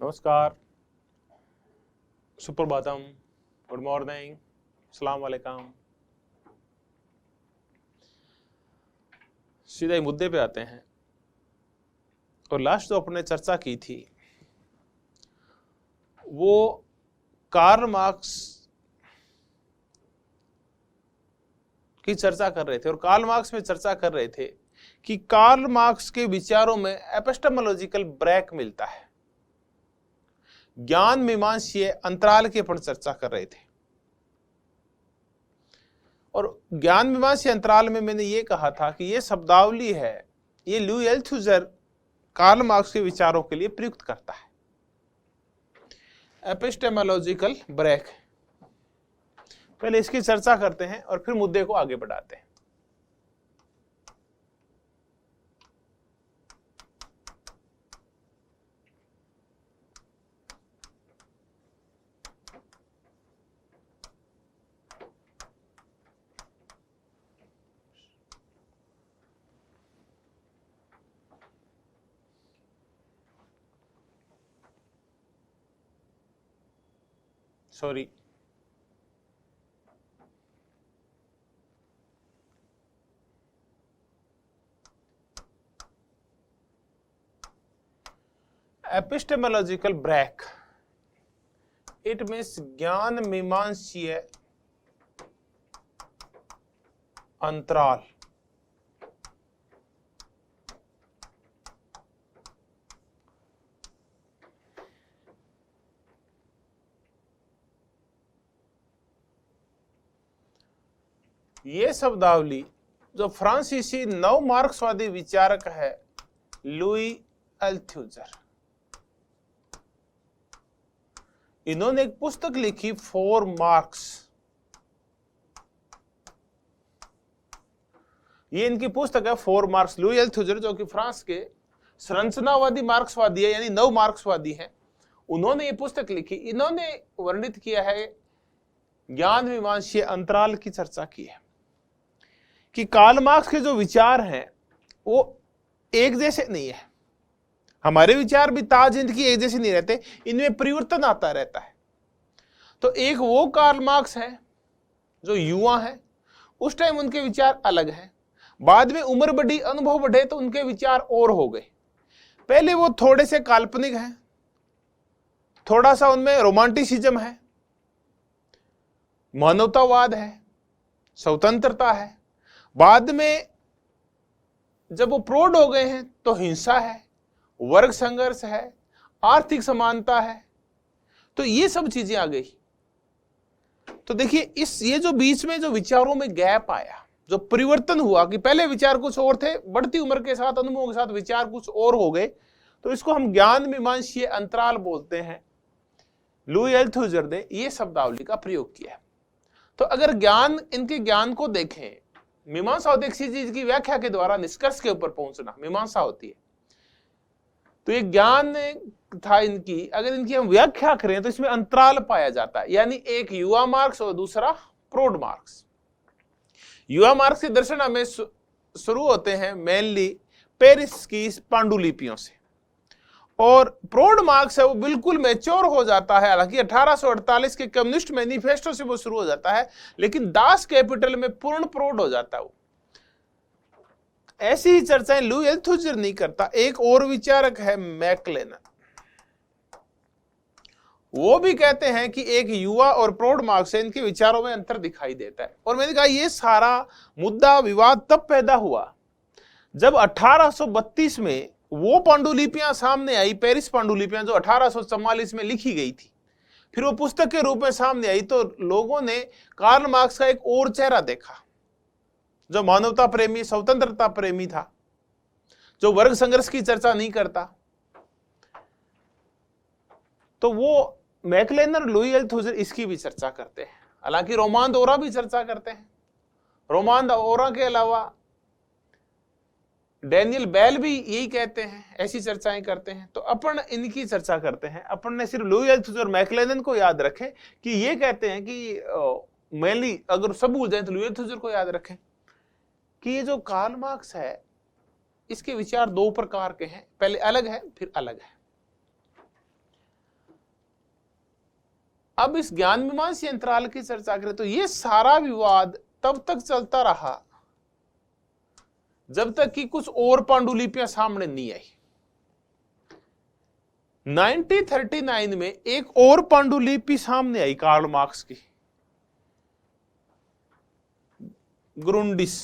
नमस्कार, Suprabhatam, good morning, अस्सलाम वालेकुम। सीधे मुद्दे पे आते हैं। और लास्ट जो अपने चर्चा की थी वो कार्ल मार्क्स की चर्चा कर रहे थे और कार्ल मार्क्स में चर्चा कर रहे थे कि कार्ल मार्क्स के विचारों में एपिस्टेमोलॉजिकल ब्रेक मिलता है। ज्ञान मीमांसीय अंतराल के ऊपर चर्चा कर रहे थे और ज्ञान मीमांसीय अंतराल में मैंने ये कहा था कि ये शब्दावली है, ये लुई अल्थुजर कार्ल मार्क्स के विचारों के लिए प्रयुक्त करता है। एपिस्टेमोलॉजिकल ब्रेक, पहले इसकी चर्चा करते हैं और फिर मुद्दे को आगे बढ़ाते हैं। Sorry, epistemological break, it means ज्ञान मीमांसीय अंतराल। ये शब्दावली जो फ्रांसीसी नव मार्क्सवादी विचारक है लुई अल्थुजर, इन्होंने एक पुस्तक लिखी फॉर मार्क्स। ये इनकी पुस्तक है फॉर मार्क्स। लुई अल्थुजर जो कि फ्रांस के संरचनावादी मार्क्सवादी है, यानी नव मार्क्सवादी है, उन्होंने ये पुस्तक लिखी। इन्होंने वर्णित किया है, ज्ञान मीमांसीय अंतराल की चर्चा की है कि कार्ल मार्क्स के जो विचार हैं वो एक जैसे नहीं है। हमारे विचार भी ताजिंदगी एक जैसे नहीं रहते, इनमें परिवर्तन आता रहता है। तो एक वो कार्ल मार्क्स है जो युवा है, उस टाइम उनके विचार अलग हैं। बाद में उम्र बढ़ी, अनुभव बढ़े, तो उनके विचार और हो गए। पहले वो थोड़े से काल्पनिक हैं, थोड़ा सा उनमें रोमांटिसिज्म है, मानवतावाद है, स्वतंत्रता है। बाद में जब वो प्रौढ़ हो गए हैं तो हिंसा है, वर्ग संघर्ष है, आर्थिक समानता है, तो ये सब चीजें आ गई। तो देखिए, ये जो बीच में जो विचारों में गैप आया, जो परिवर्तन हुआ कि पहले विचार कुछ और थे, बढ़ती उम्र के साथ, अनुभव के साथ विचार कुछ और हो गए, तो इसको हम ज्ञान मीमांसीय अंतराल बोलते हैं। लुई अल्थुजर ने ये शब्दावली का प्रयोग किया। तो अगर इनके ज्ञान को देखें, मीमांसा होती है किसी चीज की व्याख्या के द्वारा निष्कर्ष के ऊपर पहुंचना, मीमांसा होती है। तो ये ज्ञान था इनकी, अगर इनकी हम व्याख्या करें तो इसमें अंतराल पाया जाता है, यानी एक युवा मार्क्स और दूसरा प्रौढ़ मार्क्स। युवा मार्क्स के दर्शन हमें शुरू होते हैं मेनली पेरिस की पांडुलिपियों से, और प्रौढ़ मार्क्स है वो बिल्कुल मैच्योर हो जाता है। हालांकि 1848 के कम्युनिस्ट मैनिफेस्टो से वो शुरू हो जाता है, लेकिन दास कैपिटल में पूर्ण प्रौढ़ हो जाता है वो। ऐसी ही चर्चाएं लुई अल्थुजर नहीं करता। एक और विचारक है मैक्लेनन, वो भी कहते हैं कि एक युवा और प्रौढ़ मार्क्स है, इनके विचारों में अंतर दिखाई देता है। और मैंने कहा ये सारा मुद्दा विवाद तब पैदा हुआ जब 1832 में वो पांडुलिपियां सामने आई, पेरिस पांडुलिपियां, जो 1844 में लिखी गई थी। फिर वो पुस्तक के रूप में सामने आई, तो लोगों ने कार्ल मार्क्स का एक और चेहरा देखा, जो मानवता प्रेमी, स्वतंत्रता प्रेमी था, जो वर्ग संघर्ष की चर्चा नहीं करता। तो वो मैक्लेनन, लुई अल्थुजर इसकी भी चर्चा करते हैं। हालांकि रोमान ओरा भी चर्चा करते हैं। रोमान ओरा के अलावा डैनियल बेल भी यही कहते हैं, ऐसी चर्चाएं करते हैं। तो अपन इनकी चर्चा करते हैं। अपन ने सिर्फ लुई अल्थुजर और मैक्लेनन को याद रखें कि ये कहते हैं कि मेनली अगर सब भूल जाए तो लुई अल्थुजर को याद रखें कि ये जो कार्ल मार्क्स है, इसके विचार दो प्रकार के हैं, पहले अलग है फिर अलग है। अब इस ज्ञान मीमांसा अंतराल की चर्चा करें तो ये सारा विवाद तब तक चलता रहा जब तक कि कुछ और पांडुलिपियां सामने नहीं आई। 1939 में एक और पांडुलिपि सामने आई कार्ल मार्क्स की, ग्रुंडिस।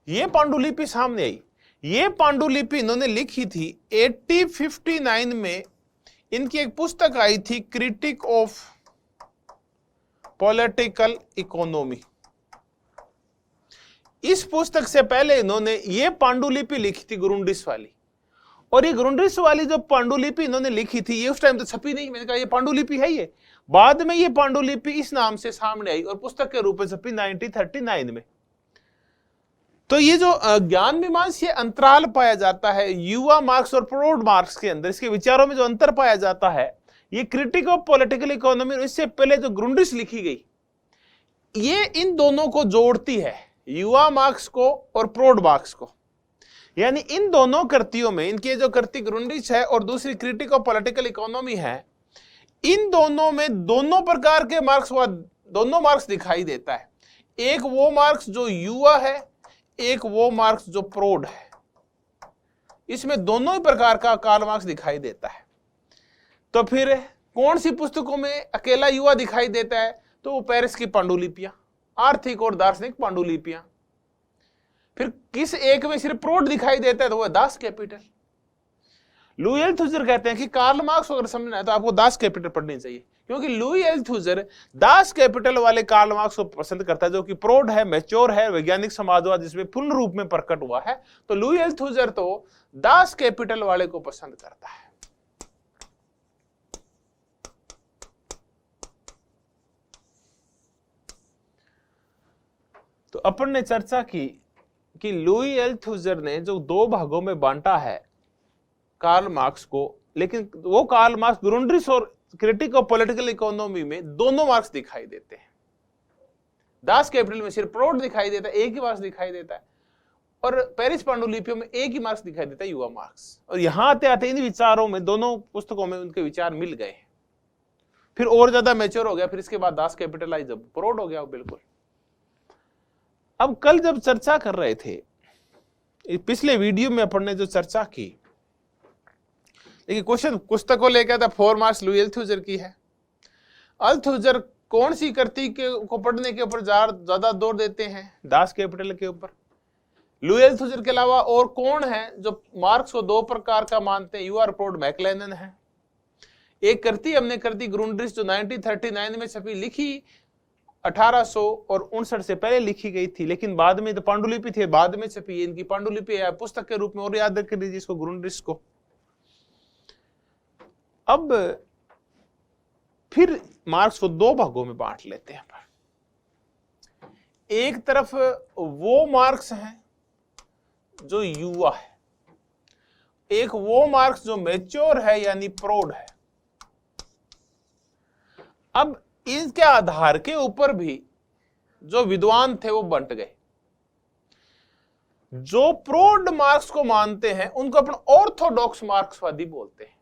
ये पांडुलिपि सामने आई। ये पांडुलिपि इन्होंने लिखी थी 1859 में। इनकी एक पुस्तक आई थी, क्रिटिक ऑफ पॉलिटिकल इकोनॉमी। इस पुस्तक से पहले इन्होंने ये पांडुलिपि लिखी थी ग्रुंडिस वाली। और ये ग्रुंडिस वाली जो पांडुलिपि इन्होंने लिखी थी ये उस टाइम तो छपी नहीं। मैंने कहा ये पांडुलिपि है। ये बाद में ये पांडुलिपि इस नाम से सामने आई और पुस्तक के रूप में छपी 1939 में। तो ये जो ज्ञान मीमांसा अंतराल पाया जाता है युवा मार्क्स और प्रोड मार्क्स के अंदर, इसके विचारों में जो अंतर पाया जाता है, ये क्रिटिक ऑफ पॉलिटिकल इकोनॉमी, इससे पहले जो ग्रुंडिस लिखी गई, ये इन दोनों को जोड़ती है, युवा मार्क्स को और प्रोड मार्क्स को। यानी इन दोनों कृतियों में, इनकी जो कृति ग्रुंडिस है और दूसरी क्रिटिक ऑफ पॉलिटिकल इकोनॉमी है, इन दोनों में दोनों प्रकार के मार्क्स, दोनों मार्क्स दिखाई देता है। एक वो मार्क्स जो युवा है, एक वो मार्क्स जो प्रोड है। इसमें दोनों ही प्रकार का कार्ल मार्क्स दिखाई देता है। तो फिर कौन सी पुस्तकों में अकेला युवा दिखाई देता है? तो वो पेरिस की पांडुलिपियां, आर्थिक और दार्शनिक पांडुलिपियां। फिर किस एक में सिर्फ प्रोड दिखाई देता है? तो वो दास कैपिटल। लुई अल्थुजर कहते हैं कि कार्ल मार्क्स अगर समझना है तो आपको दास कैपिटल पढ़नी चाहिए, क्योंकि लुई अल्थुजर दास कैपिटल वाले कार्ल मार्क्स को पसंद करता है, जो कि प्रोड है, मैच्योर है, वैज्ञानिक समाजवाद जिसमें पूर्ण रूप में प्रकट हुआ है। तो लुई अल्थुजर तो दास कैपिटल वाले को पसंद करता है। तो अपन ने चर्चा की कि लुई अल्थुजर ने जो दो भागों में बांटा है कार्ल मार्क्स को, लेकिन वो कार्ल मार्क्स ग्रुंडिस और क्रिटिक ऑफ पॉलिटिकल इकोनॉमी में दोनों मार्क्स दिखाई देते हैं। दास कैपिटल में सिर्फ प्रोड दिखाई देता है, एक ही मार्क्स दिखाई देता है, और पेरिस पांडुलिपियों में एक ही मार्क्स दिखाई देता है, युवा मार्क्स। और यहां आते आते इन विचारों में, दोनों पुस्तकों में उनके विचार मिल गए, फिर और ज्यादा मैच्योर हो गया। फिर इसके बाद दास कैपिटल आई, जब प्रोड हो गया वो बिल्कुल। अब कल जब चर्चा कर रहे थे, पिछले वीडियो में अपन ने जो चर्चा की, देखिए क्वेश्चन पुस्तक को लेकर था 4 मार्क्स लुई अल्थुजर की है। अल्थुजर कौन सी कृति को पढ़ने के ऊपर ज्यादा जोर देते हैं? दास कैपिटल के ऊपर। लुई अल्थुजर के अलावा और कौन है जो मार्क्स को दो प्रकार का मानते हैं? युवा और प्रोड मैक्लेनन है। एक कृति हमने कर दी ग्रुंडिस, जो 1939 में छपी, लिखी 1859 से पहले लिखी गई थी, लेकिन बाद में तो पांडुलिपि थी, बाद में छपी। इनकी पांडुलिपि है पुस्तक के रूप में, और याद रख लीजिए इसको, ग्रुंडिस को। अब फिर मार्क्स को दो भागों में बांट लेते हैं। एक तरफ वो मार्क्स हैं जो युवा है, एक वो मार्क्स जो मैच्योर है यानी प्रोड है। अब इनके आधार के ऊपर भी जो विद्वान थे वो बंट गए। जो प्रोड मार्क्स को मानते हैं उनको अपन ऑर्थोडॉक्स मार्क्सवादी बोलते हैं।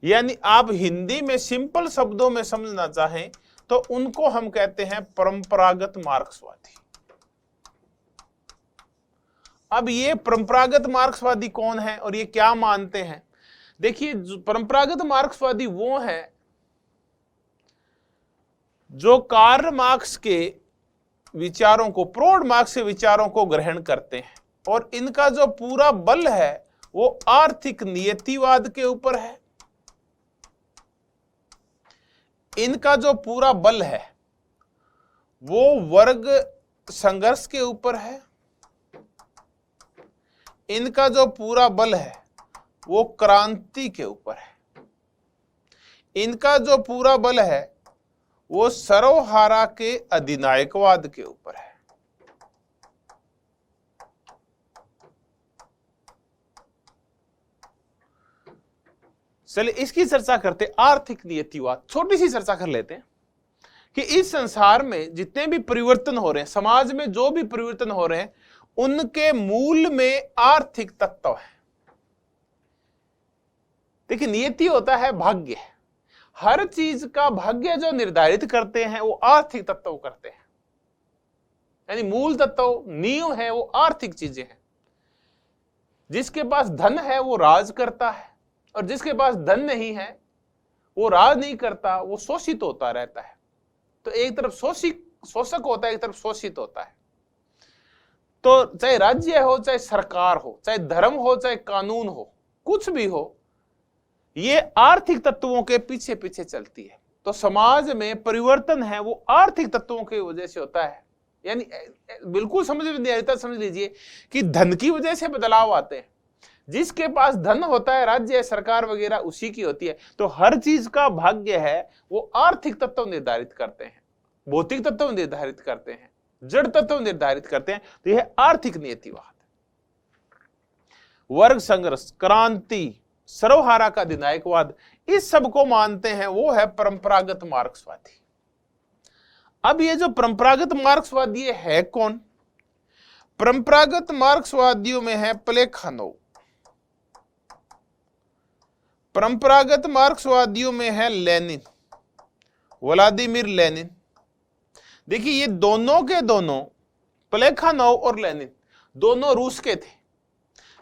यानी आप हिंदी में सिंपल शब्दों में समझना चाहें तो उनको हम कहते हैं परंपरागत मार्क्सवादी। अब ये परंपरागत मार्क्सवादी कौन है और ये क्या मानते हैं? देखिए, परंपरागत मार्क्सवादी वो हैं जो कार्ल मार्क्स के विचारों को, प्रोड मार्क्स के विचारों को ग्रहण करते हैं, और इनका जो पूरा बल है वो आर्थिक नियतिवाद के ऊपर है। इनका जो पूरा बल है वो वर्ग संघर्ष के ऊपर है। इनका जो पूरा बल है वो क्रांति के ऊपर है। इनका जो पूरा बल है वो सर्वहारा के अधिनायकवाद के ऊपर है। चलिए इसकी चर्चा करते। आर्थिक नियतिवाद, छोटी सी चर्चा कर लेते हैं कि इस संसार में जितने भी परिवर्तन हो रहे हैं, समाज में जो भी परिवर्तन हो रहे हैं, उनके मूल में आर्थिक तत्व है। देखिए, नियति होता है भाग्य। हर चीज का भाग्य जो निर्धारित करते हैं वो आर्थिक तत्व करते हैं, यानी मूल तत्व नींव है वो आर्थिक चीजें हैं। जिसके पास धन है वो राज करता है, और जिसके पास धन नहीं है वो राज नहीं करता, वो शोषित होता रहता है। तो एक तरफ शोषक होता है, एक तरफ शोषित होता है। तो चाहे राज्य हो, चाहे सरकार हो, चाहे धर्म हो, चाहे कानून हो, कुछ भी हो, ये आर्थिक तत्वों के पीछे पीछे चलती है। तो समाज में परिवर्तन है वो आर्थिक तत्वों की वजह से होता है। यानी बिल्कुल समझ लीजिए कि धन की वजह से बदलाव आते हैं। जिसके पास धन होता है, राज्य, सरकार वगैरह, उसी की होती है। तो हर चीज का भाग्य है वो आर्थिक तत्व निर्धारित करते हैं, भौतिक तत्व निर्धारित करते हैं, जड़ तत्व निर्धारित करते हैं। तो यह आर्थिक नियतिवाद है। वर्ग संघर्ष, क्रांति, सर्वहारा का अधिनायकवाद, इस सब को मानते हैं वो है परंपरागत मार्क्सवादी। अब ये जो परंपरागत मार्क्सवादी है कौन? परंपरागत मार्क्सवादियों में है प्लेखानोव, परंपरागत मार्क्सवादियों में है लेनिन, व्लादिमीर लेनिन। देखिए, ये दोनों के दोनों, प्लेखानोव और लेनिन, दोनों रूस के थे,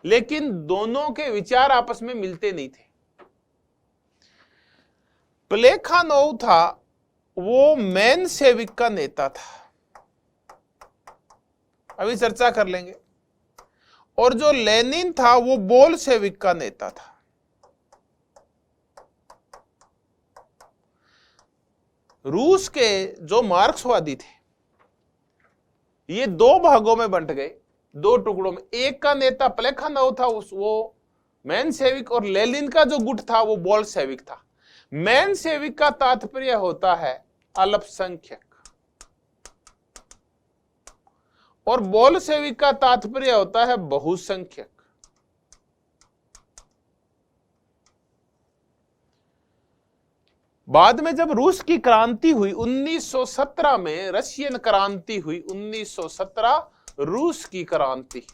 लेकिन दोनों के विचार आपस में मिलते नहीं थे। प्लेखानोव था वो मेनसेविक का नेता था, अभी चर्चा कर लेंगे। और जो लेनिन था वो बोल्शेविक का नेता था। रूस के जो मार्क्सवादी थे ये दो भागों में बंट गए, दो टुकड़ों में। एक का नेता प्लेखानोव था, वो मेनसेविक, और लेनिन का जो गुट था वो बोल्शेविक था। मेनसेविक का तात्पर्य होता है अल्पसंख्यक, और बोल्शेविक का तात्पर्य होता है बहुसंख्यक। बाद में जब रूस की क्रांति हुई 1917 में, रशियन क्रांति हुई 1917, रूस की क्रांति,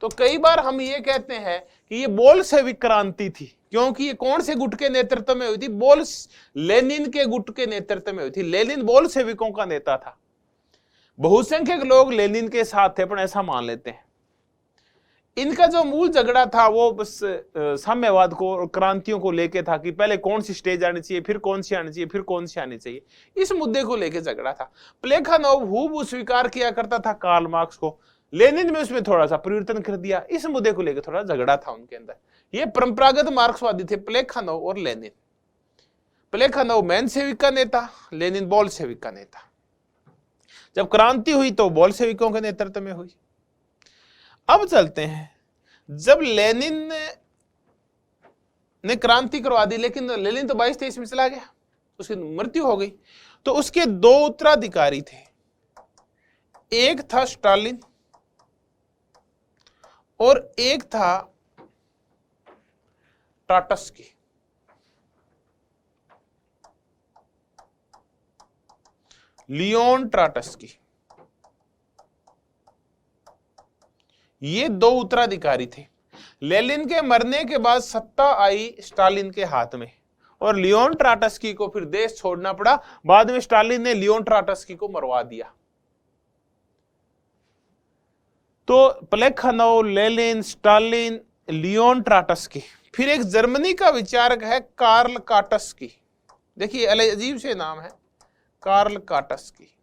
तो कई बार हम ये कहते हैं कि ये बोल्शेविक क्रांति थी, क्योंकि ये कौन से गुट के नेतृत्व में हुई थी? लेनिन के गुट के नेतृत्व में हुई थी। लेनिन बोल्शेविकों का नेता था। बहुसंख्यक लोग लेनिन के साथ थे, पर ऐसा मान लेते हैं। इनका जो मूल झगड़ा था वो बस साम्यवाद को और क्रांतियों को लेके था कि पहले कौन सी स्टेज आनी चाहिए, फिर कौन सी आनी चाहिए, फिर कौन सी आनी चाहिए। इस मुद्दे को लेके झगड़ा था। प्लेखानोव हूबहू स्वीकार किया करता था कार्ल मार्क्स को, लेनिन में उसमें थोड़ा सा परिवर्तन कर दिया। इस मुद्दे को लेकर थोड़ा झगड़ा था उनके अंदर। ये परंपरागत मार्क्सवादी थे, प्लेखानोव और लेनिन। प्लेखानोव मेनसेविक का नेता, लेनिन बोल्शेविक का नेता। जब क्रांति हुई तो बोल्शेविकों के नेतृत्व में हुई। अब चलते हैं, जब लेनिन ने क्रांति करवा दी, लेकिन लेनिन तो 22-23 में चला गया, उसकी मृत्यु हो गई, तो उसके दो उत्तराधिकारी थे। एक था स्टालिन और एक था ट्राटस्की। लियोन ट्राटस्की, ये दो उत्तराधिकारी थे। लेनिन के मरने के बाद सत्ता आई स्टालिन के हाथ में, और लियोन ट्राटस्की को फिर देश छोड़ना पड़ा। बाद में स्टालिन ने लियोन ट्राटस्की को मरवा दिया। तो प्लेखानोव, लेनिन, स्टालिन, लियोन ट्राटस्की। फिर एक जर्मनी का विचारक है कार्ल काटस्की। देखिए, अजीब से नाम है, कार्ल काटस्की।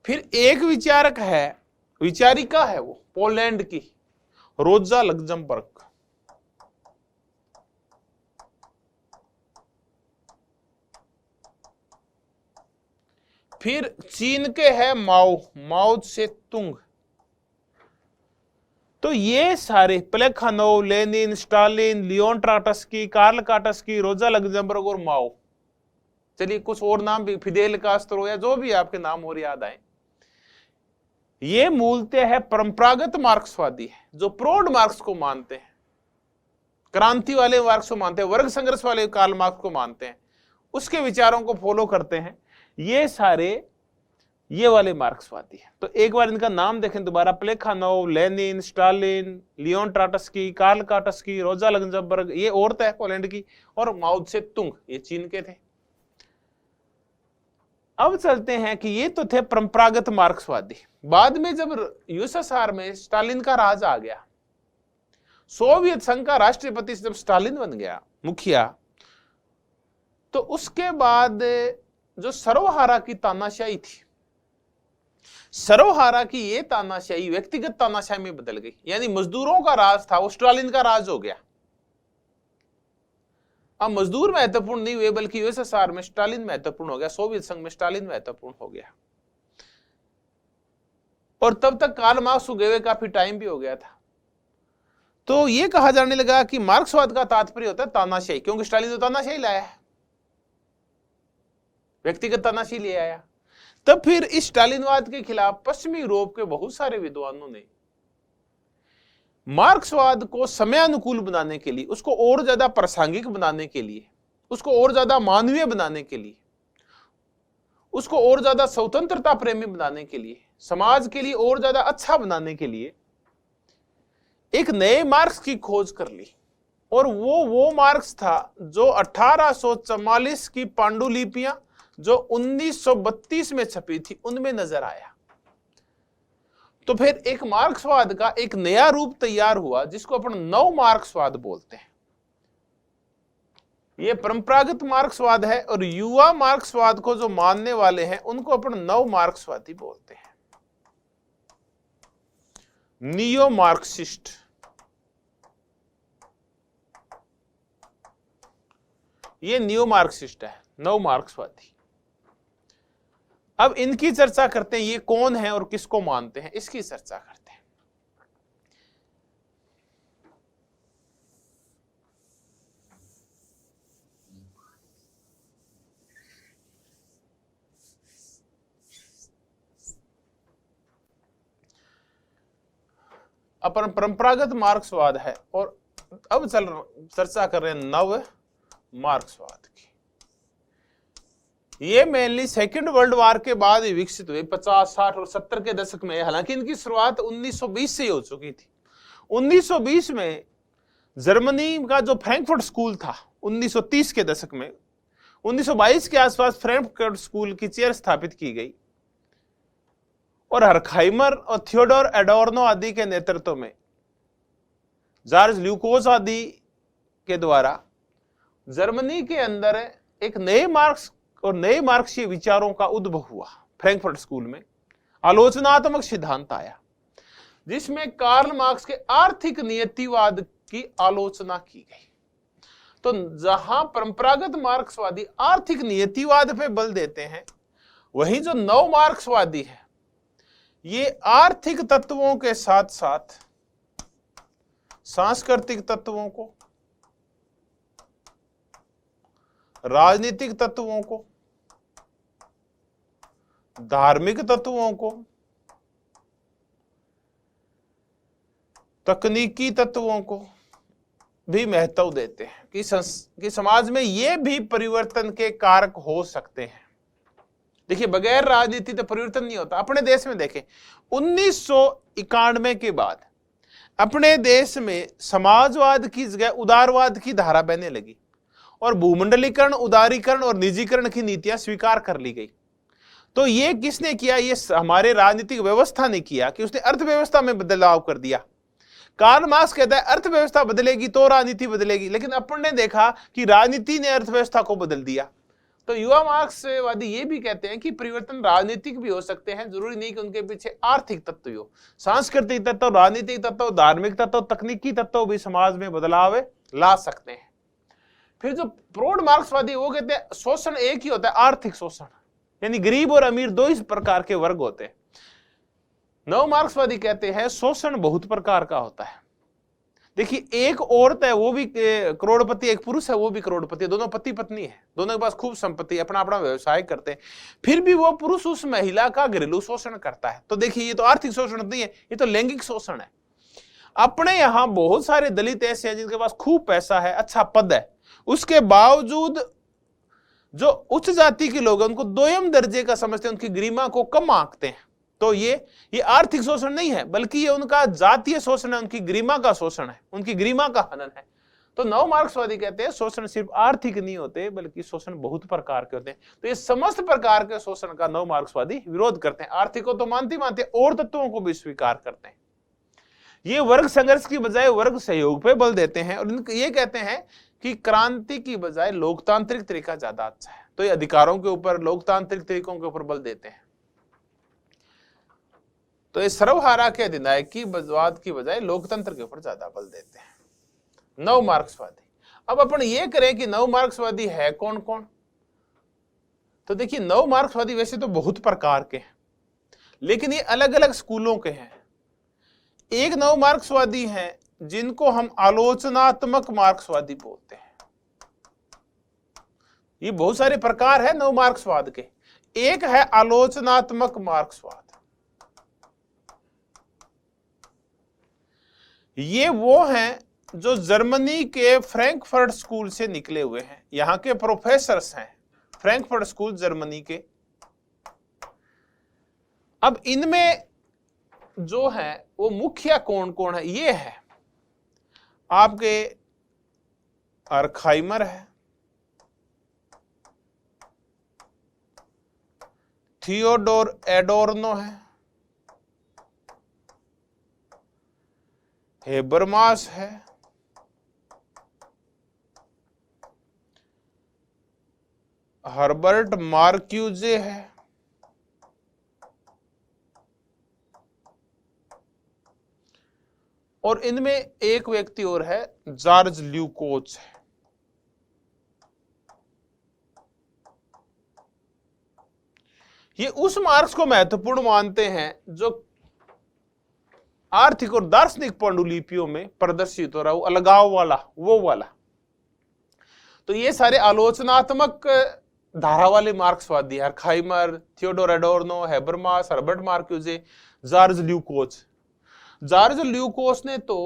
फिर एक विचारक है, विचारिका है वो पोलैंड की, रोजा लग्जमबर्ग। फिर चीन के है माओ से तुंग। तो ये सारे प्लेखानोव, लेनिन, स्टालिन, लियोन ट्राटस्की, कार्ल काटस्की, रोजा लग्जमबर्ग और माओ। चलिए कुछ और नाम भी, फिदेल कास्त्रो या जो भी आपके नाम और याद आए। ये मूलतः है परंपरागत मार्क्सवादी है, जो प्रोड मार्क्स को मानते हैं, क्रांति वाले मार्क्स को मानते हैं, वर्ग संघर्ष वाले कार्ल मार्क्स को मानते हैं। उसके विचारों को फॉलो करते हैं, ये सारे ये वाले मार्क्सवादी हैं। तो एक बार इनका नाम देखें दोबारा, प्लेखानोव, लेनिन, स्टालिन, लियोन ट्राटस्की, कार्ल काटस्की, रोजा लग्जमबर्ग, ये औरत है पोलैंड की, और माओ त्से तुंग, ये चीन के थे। अब चलते हैं कि ये तो थे परंपरागत मार्क्सवादी। बाद में जब यूएसएसआर में स्टालिन का राज आ गया, सोवियत संघ का राष्ट्रपति जब स्टालिन बन गया मुखिया, तो उसके बाद जो सर्वहारा की तानाशाही थी, सर्वहारा की ये तानाशाही व्यक्तिगत तानाशाही में बदल गई। यानी मजदूरों का राज था वो स्टालिन का राज हो गया। अब मजदूर महत्वपूर्ण नहीं हुए, बल्कि यूएसएसआर में स्टालिन महत्वपूर्ण हो गया, सोवियत संघ में स्टालिन महत्वपूर्ण हो गया। और तब तक कार्ल मार्क्स उगे हुए काफी टाइम भी हो गया था। तो यह कहा जाने लगा कि मार्क्सवाद का तात्पर्य होता है तानाशाही, क्योंकि स्टालिन तो तानाशाही लाया है, व्यक्तिगत तानाशाही ले आया। तब फिर इस स्टालिनवाद के खिलाफ पश्चिमी यूरोप के बहुत सारे विद्वानों ने मार्क्सवाद को समयानुकूल बनाने के लिए, उसको और ज्यादा प्रासंगिक बनाने के लिए, उसको और ज्यादा मानवीय बनाने के लिए, उसको और ज्यादा स्वतंत्रता प्रेमी बनाने के लिए, समाज के लिए और ज्यादा अच्छा बनाने के लिए एक नए मार्क्स की खोज कर ली। और वो मार्क्स था जो 1844 की पांडुलिपियां जो 1932 में छपी थी उनमें नजर आया। तो फिर एक मार्क्सवाद का एक नया रूप तैयार हुआ जिसको अपन नव मार्क्सवाद बोलते हैं। ये परंपरागत मार्क्सवाद है, और युवा मार्क्सवाद को जो मानने वाले हैं उनको अपन नव मार्क्सवादी बोलते हैं, नियो मार्क्सिस्ट। ये नियो मार्क्सिस्ट है, नव मार्क्सवादी। अब इनकी चर्चा करते हैं, ये कौन है और किसको मानते हैं, इसकी चर्चा करते हैं। अपन परंपरागत मार्क्सवाद है, और अब चर्चा कर रहे हैं नव मार्क्सवाद की। ये मेनली सेकेंड वर्ल्ड वॉर के बाद ही विकसित हुए, 50, 60 और 70 के दशक में। हालांकि इनकी शुरुआत 1920 से ही हो चुकी थी। 1920 में जर्मनी का जो फ्रैंकफर्ट स्कूल था, 1930 के दशक में, 1922 के आसपास फ्रैंकफर्ट स्कूल की चेयर स्थापित की गई, और हरखाइमर और थियोडोर एडोर्नो आदि के नेतृत्व में, जॉर्ज ल्यूकोस आदि के द्वारा जर्मनी के अंदर एक नए मार्क्स और नए मार्क्सीय विचारों का उद्भव हुआ। फ्रैंकफर्ट स्कूल में आलोचनात्मक सिद्धांत आया, जिसमें कार्ल मार्क्स के आर्थिक नियतिवाद की आलोचना की गई। तो जहां परंपरागत मार्क्सवादी आर्थिक नियतिवाद पे बल देते हैं, वहीं जो नव मार्क्सवादी है ये आर्थिक तत्वों के साथ साथ सांस्कृतिक तत्वों को, राजनीतिक तत्वों को, धार्मिक तत्वों को, तकनीकी तत्वों को भी महत्व देते हैं कि समाज में ये भी परिवर्तन के कारक हो सकते हैं। देखिए, बगैर राजनीति तो परिवर्तन नहीं होता। अपने देश में देखें, 1991 के बाद अपने देश में समाजवाद की जगह उदारवाद की धारा बहने लगी, और भूमंडलीकरण, उदारीकरण और निजीकरण की नीतियां स्वीकार कर ली गई। तो ये किसने किया? ये हमारे राजनीतिक व्यवस्था ने किया कि उसने अर्थव्यवस्था में बदलाव कर दिया। कार्ल मार्क्स कहता है अर्थव्यवस्था बदलेगी तो राजनीति बदलेगी, लेकिन अपन ने देखा कि राजनीति ने अर्थव्यवस्था को बदल दिया। तो युवा मार्क्सवादी ये भी कहते हैं कि परिवर्तन राजनीतिक भी हो सकते हैं, जरूरी नहीं कि उनके पीछे आर्थिक तत्व हो। सांस्कृतिक तत्व, राजनीतिक तत्व, धार्मिक तत्व, तकनीकी तत्व भी समाज में बदलाव ला सकते हैं। फिर जो प्रौढ़ मार्क्सवादी वो कहते हैं शोषण एक ही होता है, आर्थिक शोषण, यानी गरीब और अमीर दो इस प्रकार के वर्ग होते हैं। नव मार्क्सवादी कहते हैं शोषण बहुत प्रकार का होता है। देखिए, एक औरत है वो भी करोड़पति, एक पुरुष है वो भी करोड़पति, दोनों पति पत्नी है, दोनों के पास खूब संपत्ति, अपना अपना व्यवसाय करते हैं, फिर भी वो पुरुष उस महिला का घरेलू शोषण करता है। तो देखिए, ये तो आर्थिक शोषण नहीं है, ये तो लैंगिक शोषण है। अपने यहां बहुत सारे दलित ऐसे हैं जिनके पास खूब पैसा है, अच्छा पद है, उसके बावजूद जो उच्च जाति के लोग हैं उनको दोयम दर्जे का समझते हैं, उनकी गरिमा को कम आंकते हैं। तो ये आर्थिक शोषण नहीं है, बल्कि ये उनका जातीय शोषण है, उनकी गरिमा का शोषण है, उनकी गरिमा का हनन है। तो नव मार्क्सवादी कहते हैं शोषण सिर्फ आर्थिक नहीं होते, बल्कि शोषण बहुत प्रकार के होते हैं। तो ये समस्त प्रकार के शोषण का नव मार्क्सवादी विरोध करते हैं। आर्थिक को तो मानते और तत्वों को भी स्वीकार करते हैं। ये वर्ग संघर्ष की बजाय वर्ग सहयोग पे बल देते हैं, और ये कहते हैं कि क्रांति की बजाय लोकतांत्रिक तरीका ज्यादा अच्छा है। तो ये अधिकारों के ऊपर, लोकतांत्रिक तरीकों के ऊपर बल देते हैं। तो ये सर्वहारा के अधिनायक की वाद की बजाय लोकतंत्र के ऊपर ज्यादा बल देते हैं नव मार्क्सवादी। अब अपन ये करें कि नव मार्क्सवादी है कौन कौन। तो देखिए, नव मार्क्सवादी वैसे तो बहुत प्रकार के हैं, लेकिन ये अलग अलग स्कूलों के हैं। एक नव मार्क्सवादी हैं जिनको हम आलोचनात्मक मार्क्सवादी बोलते हैं। ये बहुत सारे प्रकार है नव मार्क्सवाद के। एक है आलोचनात्मक मार्क्सवाद। ये वो हैं जो जर्मनी के फ्रैंकफर्ट स्कूल से निकले हुए हैं, यहां के प्रोफेसर्स हैं, फ्रैंकफर्ट स्कूल जर्मनी के। अब इनमें जो है वो मुखिया कौन कौन है, ये है आपके अर्खाइमर है, थियोडोर एडोर्नो है, हेबरमास है, हर्बर्ट मार्क्यूजे है, और इनमें एक व्यक्ति और है, जॉर्ज ल्यूकोच है। ये उस मार्क्स को महत्वपूर्ण मानते हैं जो आर्थिक और दार्शनिक पांडुलिपियों में प्रदर्शित हो रहा है, वो अलगाव वाला, वो वाला। तो ये सारे आलोचनात्मक धारा वाले मार्क्सवादी है, Horkheimer, Theodor Adorno, Habermas, Herbert Marcuse, Georg Lukacs. Georg Lukacs ने तो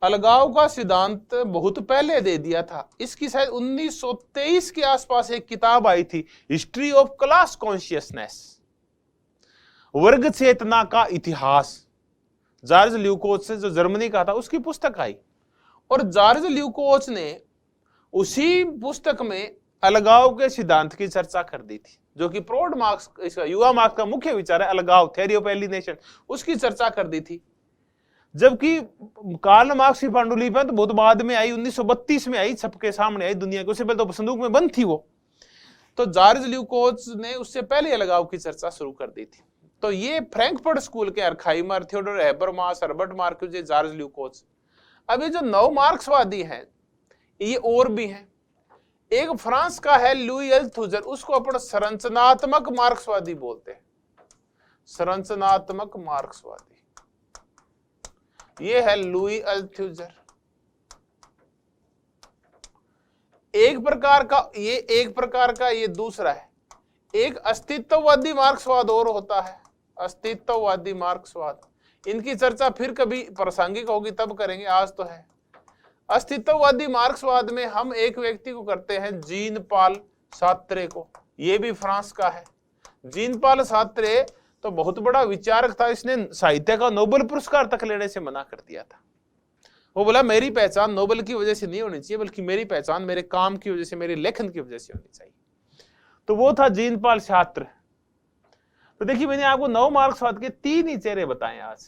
अलगाव का सिद्धांत बहुत पहले दे दिया था। इसकी शायद 1923 के आसपास एक किताब आई थी, हिस्ट्री ऑफ क्लास कॉन्शियसनेस, वर्ग चेतना का इतिहास। जॉर्ज ल्यूकोच से, जो जर्मनी का था, उसकी पुस्तक आई, और जॉर्ज ल्यूकोच ने उसी पुस्तक में अलगाव के सिद्धांत की चर्चा कर दी थी, जो कि प्रौढ़ मार्क्स, इसका युवा मार्क्स का मुख्य विचार है, अलगाव, थ्योरी ऑफ एलिनेशन, उसकी चर्चा कर दी थी। जबकि कार्ल मार्क्स की पांडुलिपि तो बहुत बाद में आई, 1932 में आई, सबके सामने आई दुनिया के, उससे पहले तो संदूक में बंद थी वो। तो जॉर्ज ल्यूकोच ने उससे पहले अलगाव की चर्चा शुरू कर दी थी। तो ये फ्रैंकफर्ट स्कूल के अर्खाइमर, Theodore Habermas, Herbert Marcuse, Georg ल्यूकोच। अब ये जो नव मार्क्सवादी हैं, ये और भी हैं। एक फ्रांस का है लुई अल्थुजर, उसको अपन संरचनात्मक मार्क्सवादी बोलते हैं, संरचनात्मक मार्क्सवादी। ये है लुई अल्थुजर। एक प्रकार का ये दूसरा है। एक अस्तित्ववादी मार्क्सवाद और होता है, अस्तित्ववादी मार्क्सवाद। इनकी चर्चा फिर कभी प्रासंगिक होगी तब करेंगे, आज तो है। अस्तित्ववादी मार्क्सवाद में हम एक व्यक्ति को करते हैं, जीन पाल सार्त्रे को। ये भी फ्रांस का है। जीन पाल सार्त्रे तो बहुत बड़ा विचारक था, इसने साहित्य का नोबेल पुरस्कार तक लेने से मना कर दिया था। वो बोला मेरी पहचान नोबेल की वजह से नहीं होनी चाहिए, बल्कि मेरी पहचान मेरे काम की वजह से, मेरे लेखन की वजह से होनी चाहिए। तो वो था जीन पाल सार्त्रे। तो देखिए, मैंने आपको नव मार्क्सवाद के 3 ही चेहरे बताए आज,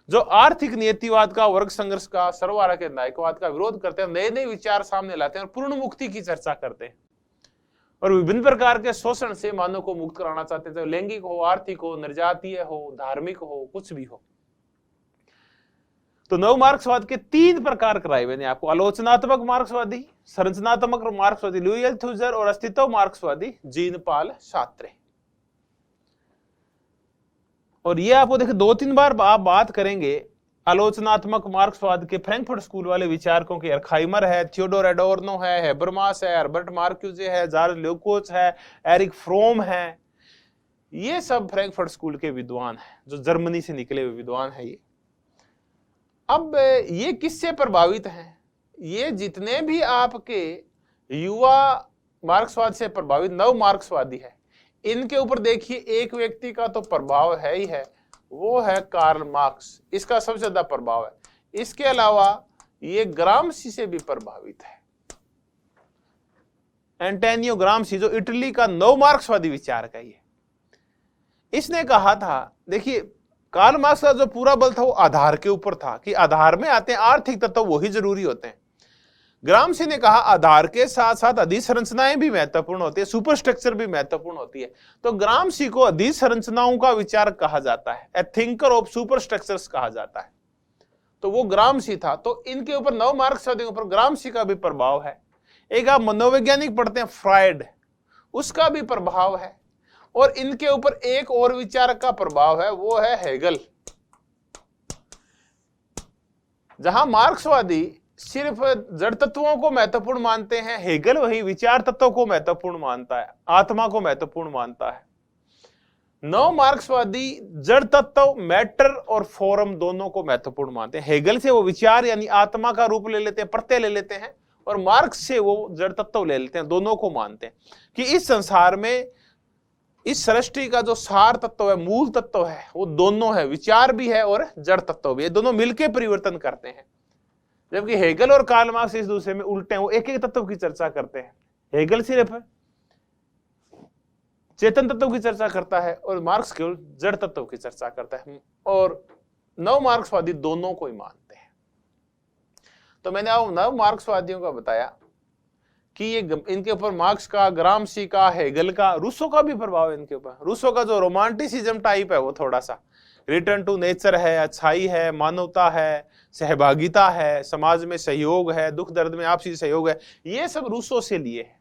जो आर्थिक नियतिवाद का, वर्ग संघर्ष का, सर्वहारा के नायकवाद का विरोध करते हैं, नए नए विचार सामने लाते हैं और पूर्ण मुक्ति की चर्चा करते हैं, और विभिन्न प्रकार के शोषण से मानव को मुक्त कराना चाहते हैं, चाहे लैंगिक हो, आर्थिक हो, निर्जातीय हो, धार्मिक हो, कुछ भी हो। तो नव मार्क्सवाद के 3 प्रकार कराए मैंने आपको, आलोचनात्मक मार्क्सवादी, संरचनात्मक मार्क्सवादी लुई अल्थुजर, और अस्तित्व मार्क्सवादी जीन पाल सार्त्रे। और ये आपको देखिए 2-3 बार आप बात करेंगे आलोचनात्मक मार्क्सवाद के फ्रैंकफर्ट स्कूल वाले विचारकों के। अर्खाइमर है, थियोडोर एडोर्नो है, हेबरमास है, हर्बर्ट मार्क्यूजे है, जॉर्ज ल्यूकोच है, एरिक फ्रोम है। ये सब फ्रैंकफर्ट स्कूल के विद्वान हैं, जो जर्मनी से निकले हुए विद्वान हैं ये। अब ये किससे प्रभावित हैं? ये जितने भी आपके युवा मार्क्सवाद से प्रभावित नव मार्क्सवादी है, इनके ऊपर देखिए एक व्यक्ति का तो प्रभाव है ही है, वो है कार्ल मार्क्स, इसका सबसे ज्यादा प्रभाव है। इसके अलावा ये ग्रामसी से भी प्रभावित है। एंटोनियो ग्रामसी जो इटली का नव मार्क्सवादी विचार का ही है, इसने कहा था, देखिए कार्ल मार्क्स का जो पूरा बल था वो आधार के ऊपर था कि आधार में आते हैं आर्थिक तत्व, वही जरूरी होते हैं। ग्रामसी ने कहा आधार के साथ साथ अधिसंरचनाएं भी महत्वपूर्ण होती है, सुपरस्ट्रक्चर भी महत्वपूर्ण होती है। तो ग्रामसी को अधिसंरचनाओं का विचार कहा जाता है, ए थिंकर ऑफ सुपरस्ट्रक्चर्स कहा जाता है। तो वो ग्रामसी था। तो इनके ऊपर नव मार्क्सवादियों के ऊपर ग्रामसी का भी प्रभाव है। एक आप मनोवैज्ञानिक पढ़ते हैं फ्रायड, उसका भी प्रभाव है। और इनके ऊपर एक और विचारक का प्रभाव है, वो है हेगल। जहां मार्क्सवादी सिर्फ जड़ तत्वों को महत्वपूर्ण मानते हैं, हेगल वही विचार तत्वों को महत्वपूर्ण मानता है, आत्मा को महत्वपूर्ण मानता है। नव मार्क्सवादी जड़ तत्व, मैटर और फॉर्म दोनों को महत्वपूर्ण मानते हैं। हेगल से वो विचार यानी आत्मा का रूप ले लेते हैं, प्रत्यय ले लेते हैं, और मार्क्स से वो जड़ तत्व ले लेते हैं। दोनों को मानते हैं कि इस संसार में इस सृष्टि का जो सार तत्व है, मूल तत्व है, वो दोनों है, विचार भी है और जड़ तत्व भी है, दोनों मिलके परिवर्तन करते हैं। जबकि हेगल और कार्ल मार्क्स एक दूसरे में उल्टे हैं, वो एक एक तत्व की चर्चा करते हैं। हेगल सिर्फ चेतन तत्व की चर्चा करता है और मार्क्स केवल जड़ तत्व की चर्चा करता है। और नव मार्क्सवादी दोनों को ही मानते हैं। तो मैंने अब नव मार्क्सवादियों का बताया कि ये इनके ऊपर मार्क्स का, ग्रामसी का, हेगल का, रूसो का भी प्रभाव है इनके ऊपर। रूसो का जो रोमांटिसिज्म टाइप है वो थोड़ा सा रिटर्न टू नेचर है, अच्छाई है, मानवता है, सहभागिता है, समाज में सहयोग है, दुख दर्द में आपसी सहयोग है, ये सब रूसो से लिए है।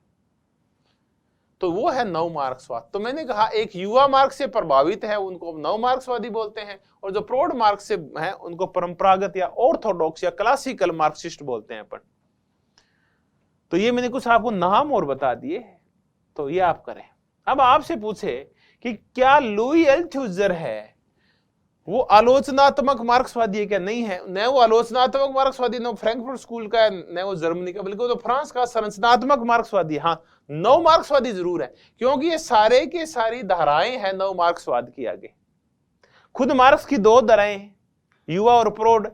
तो वो है नव मार्क्सवाद। तो मैंने कहा एक युवा मार्क्स से प्रभावित है, उनको नव मार्क्सवादी बोलते हैं, और जो प्रौढ़ मार्क्स से है उनको परंपरागत या ऑर्थोडॉक्स या क्लासिकल मार्क्सिस्ट बोलते हैं अपन। तो ये मैंने कुछ आपको नाम और बता दिए, तो ये आप करें। अब आपसे पूछे कि क्या लुई अल्थुजर है वो आलोचनात्मक मार्क्सवादी है क्या? नहीं है, न वो आलोचनात्मक मार्क्सवादी, न फ्रैंकफर्ट स्कूल का है, न वो जर्मनी का, बल्कि वो तो फ्रांस का संरचनात्मक मार्क्सवादी। हाँ, नव मार्क्सवादी जरूर है, क्योंकि ये सारे के सारी धाराएं हैं नव मार्क्सवाद की आगे। खुद मार्क्स की दो धाराएं हैं, युवा और प्रौढ़।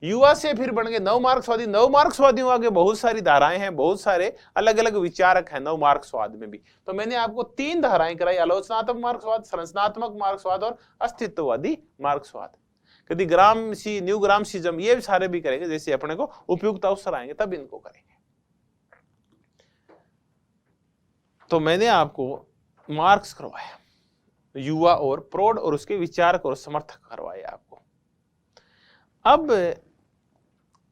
युवा से फिर बन गए नव मार्क्सवादी। नव मार्क्सवादियों आगे बहुत सारी धाराएं हैं, बहुत सारे अलग अलग विचारक हैं नव मार्क्सवाद में भी। तो मैंने आपको 3 धाराएं कराई, आलोचनात्मक मार्क्सवाद, संरचनात्मक मार्क्सवाद और अस्तित्ववादी मार्क्सवाद। कभी ग्रामसी, न्यू ग्रामसिज्म, ये सारे भी करेंगे, जैसे अपने को उपयुक्त अवसर आएंगे तब इनको करेंगे। तो मैंने आपको मार्क्स करवाया, युवा और प्रौढ़, और उसके विचारक और समर्थक करवाए आपको। अब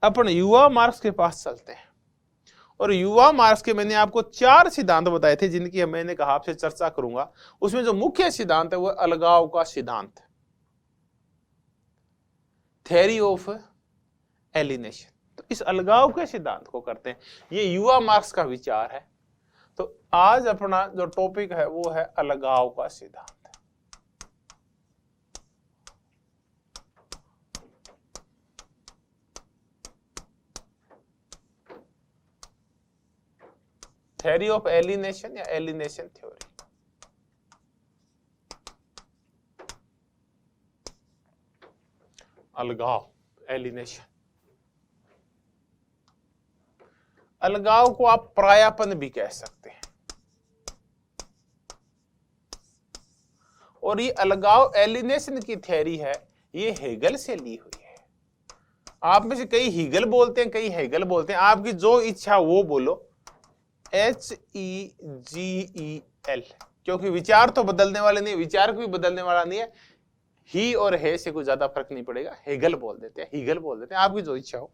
अपन युवा मार्क्स के पास चलते हैं। और युवा मार्क्स के मैंने आपको 4 सिद्धांत बताए थे, जिनकी मैंने कहा आपसे चर्चा करूंगा। उसमें जो मुख्य सिद्धांत है वो अलगाव का सिद्धांत, थ्योरी ऑफ एलिनेशन। तो इस अलगाव के सिद्धांत को करते हैं, ये युवा मार्क्स का विचार है। तो आज अपना जो टॉपिक है वो है अलगाव का सिद्धांत। थ्योरी ऑफ एलिनेशन या एलिनेशन थ्योरी। अलगाव, एलिनेशन। अलगाव को आप परायापन भी कह सकते हैं। और ये अलगाव, एलिनेशन की थ्योरी है, ये हेगल से ली हुई है। आप में से कई हीगल बोलते हैं, कई हेगल बोलते हैं, आपकी जो इच्छा वो बोलो, HEGEL, क्योंकि विचार तो बदलने वाले नहीं, विचारक भी बदलने वाला नहीं है। ही और हे से कुछ ज्यादा फर्क नहीं पड़ेगा, हेगल बोल देते हैं, हीगल बोल देते हैं, आपकी जो इच्छा हो।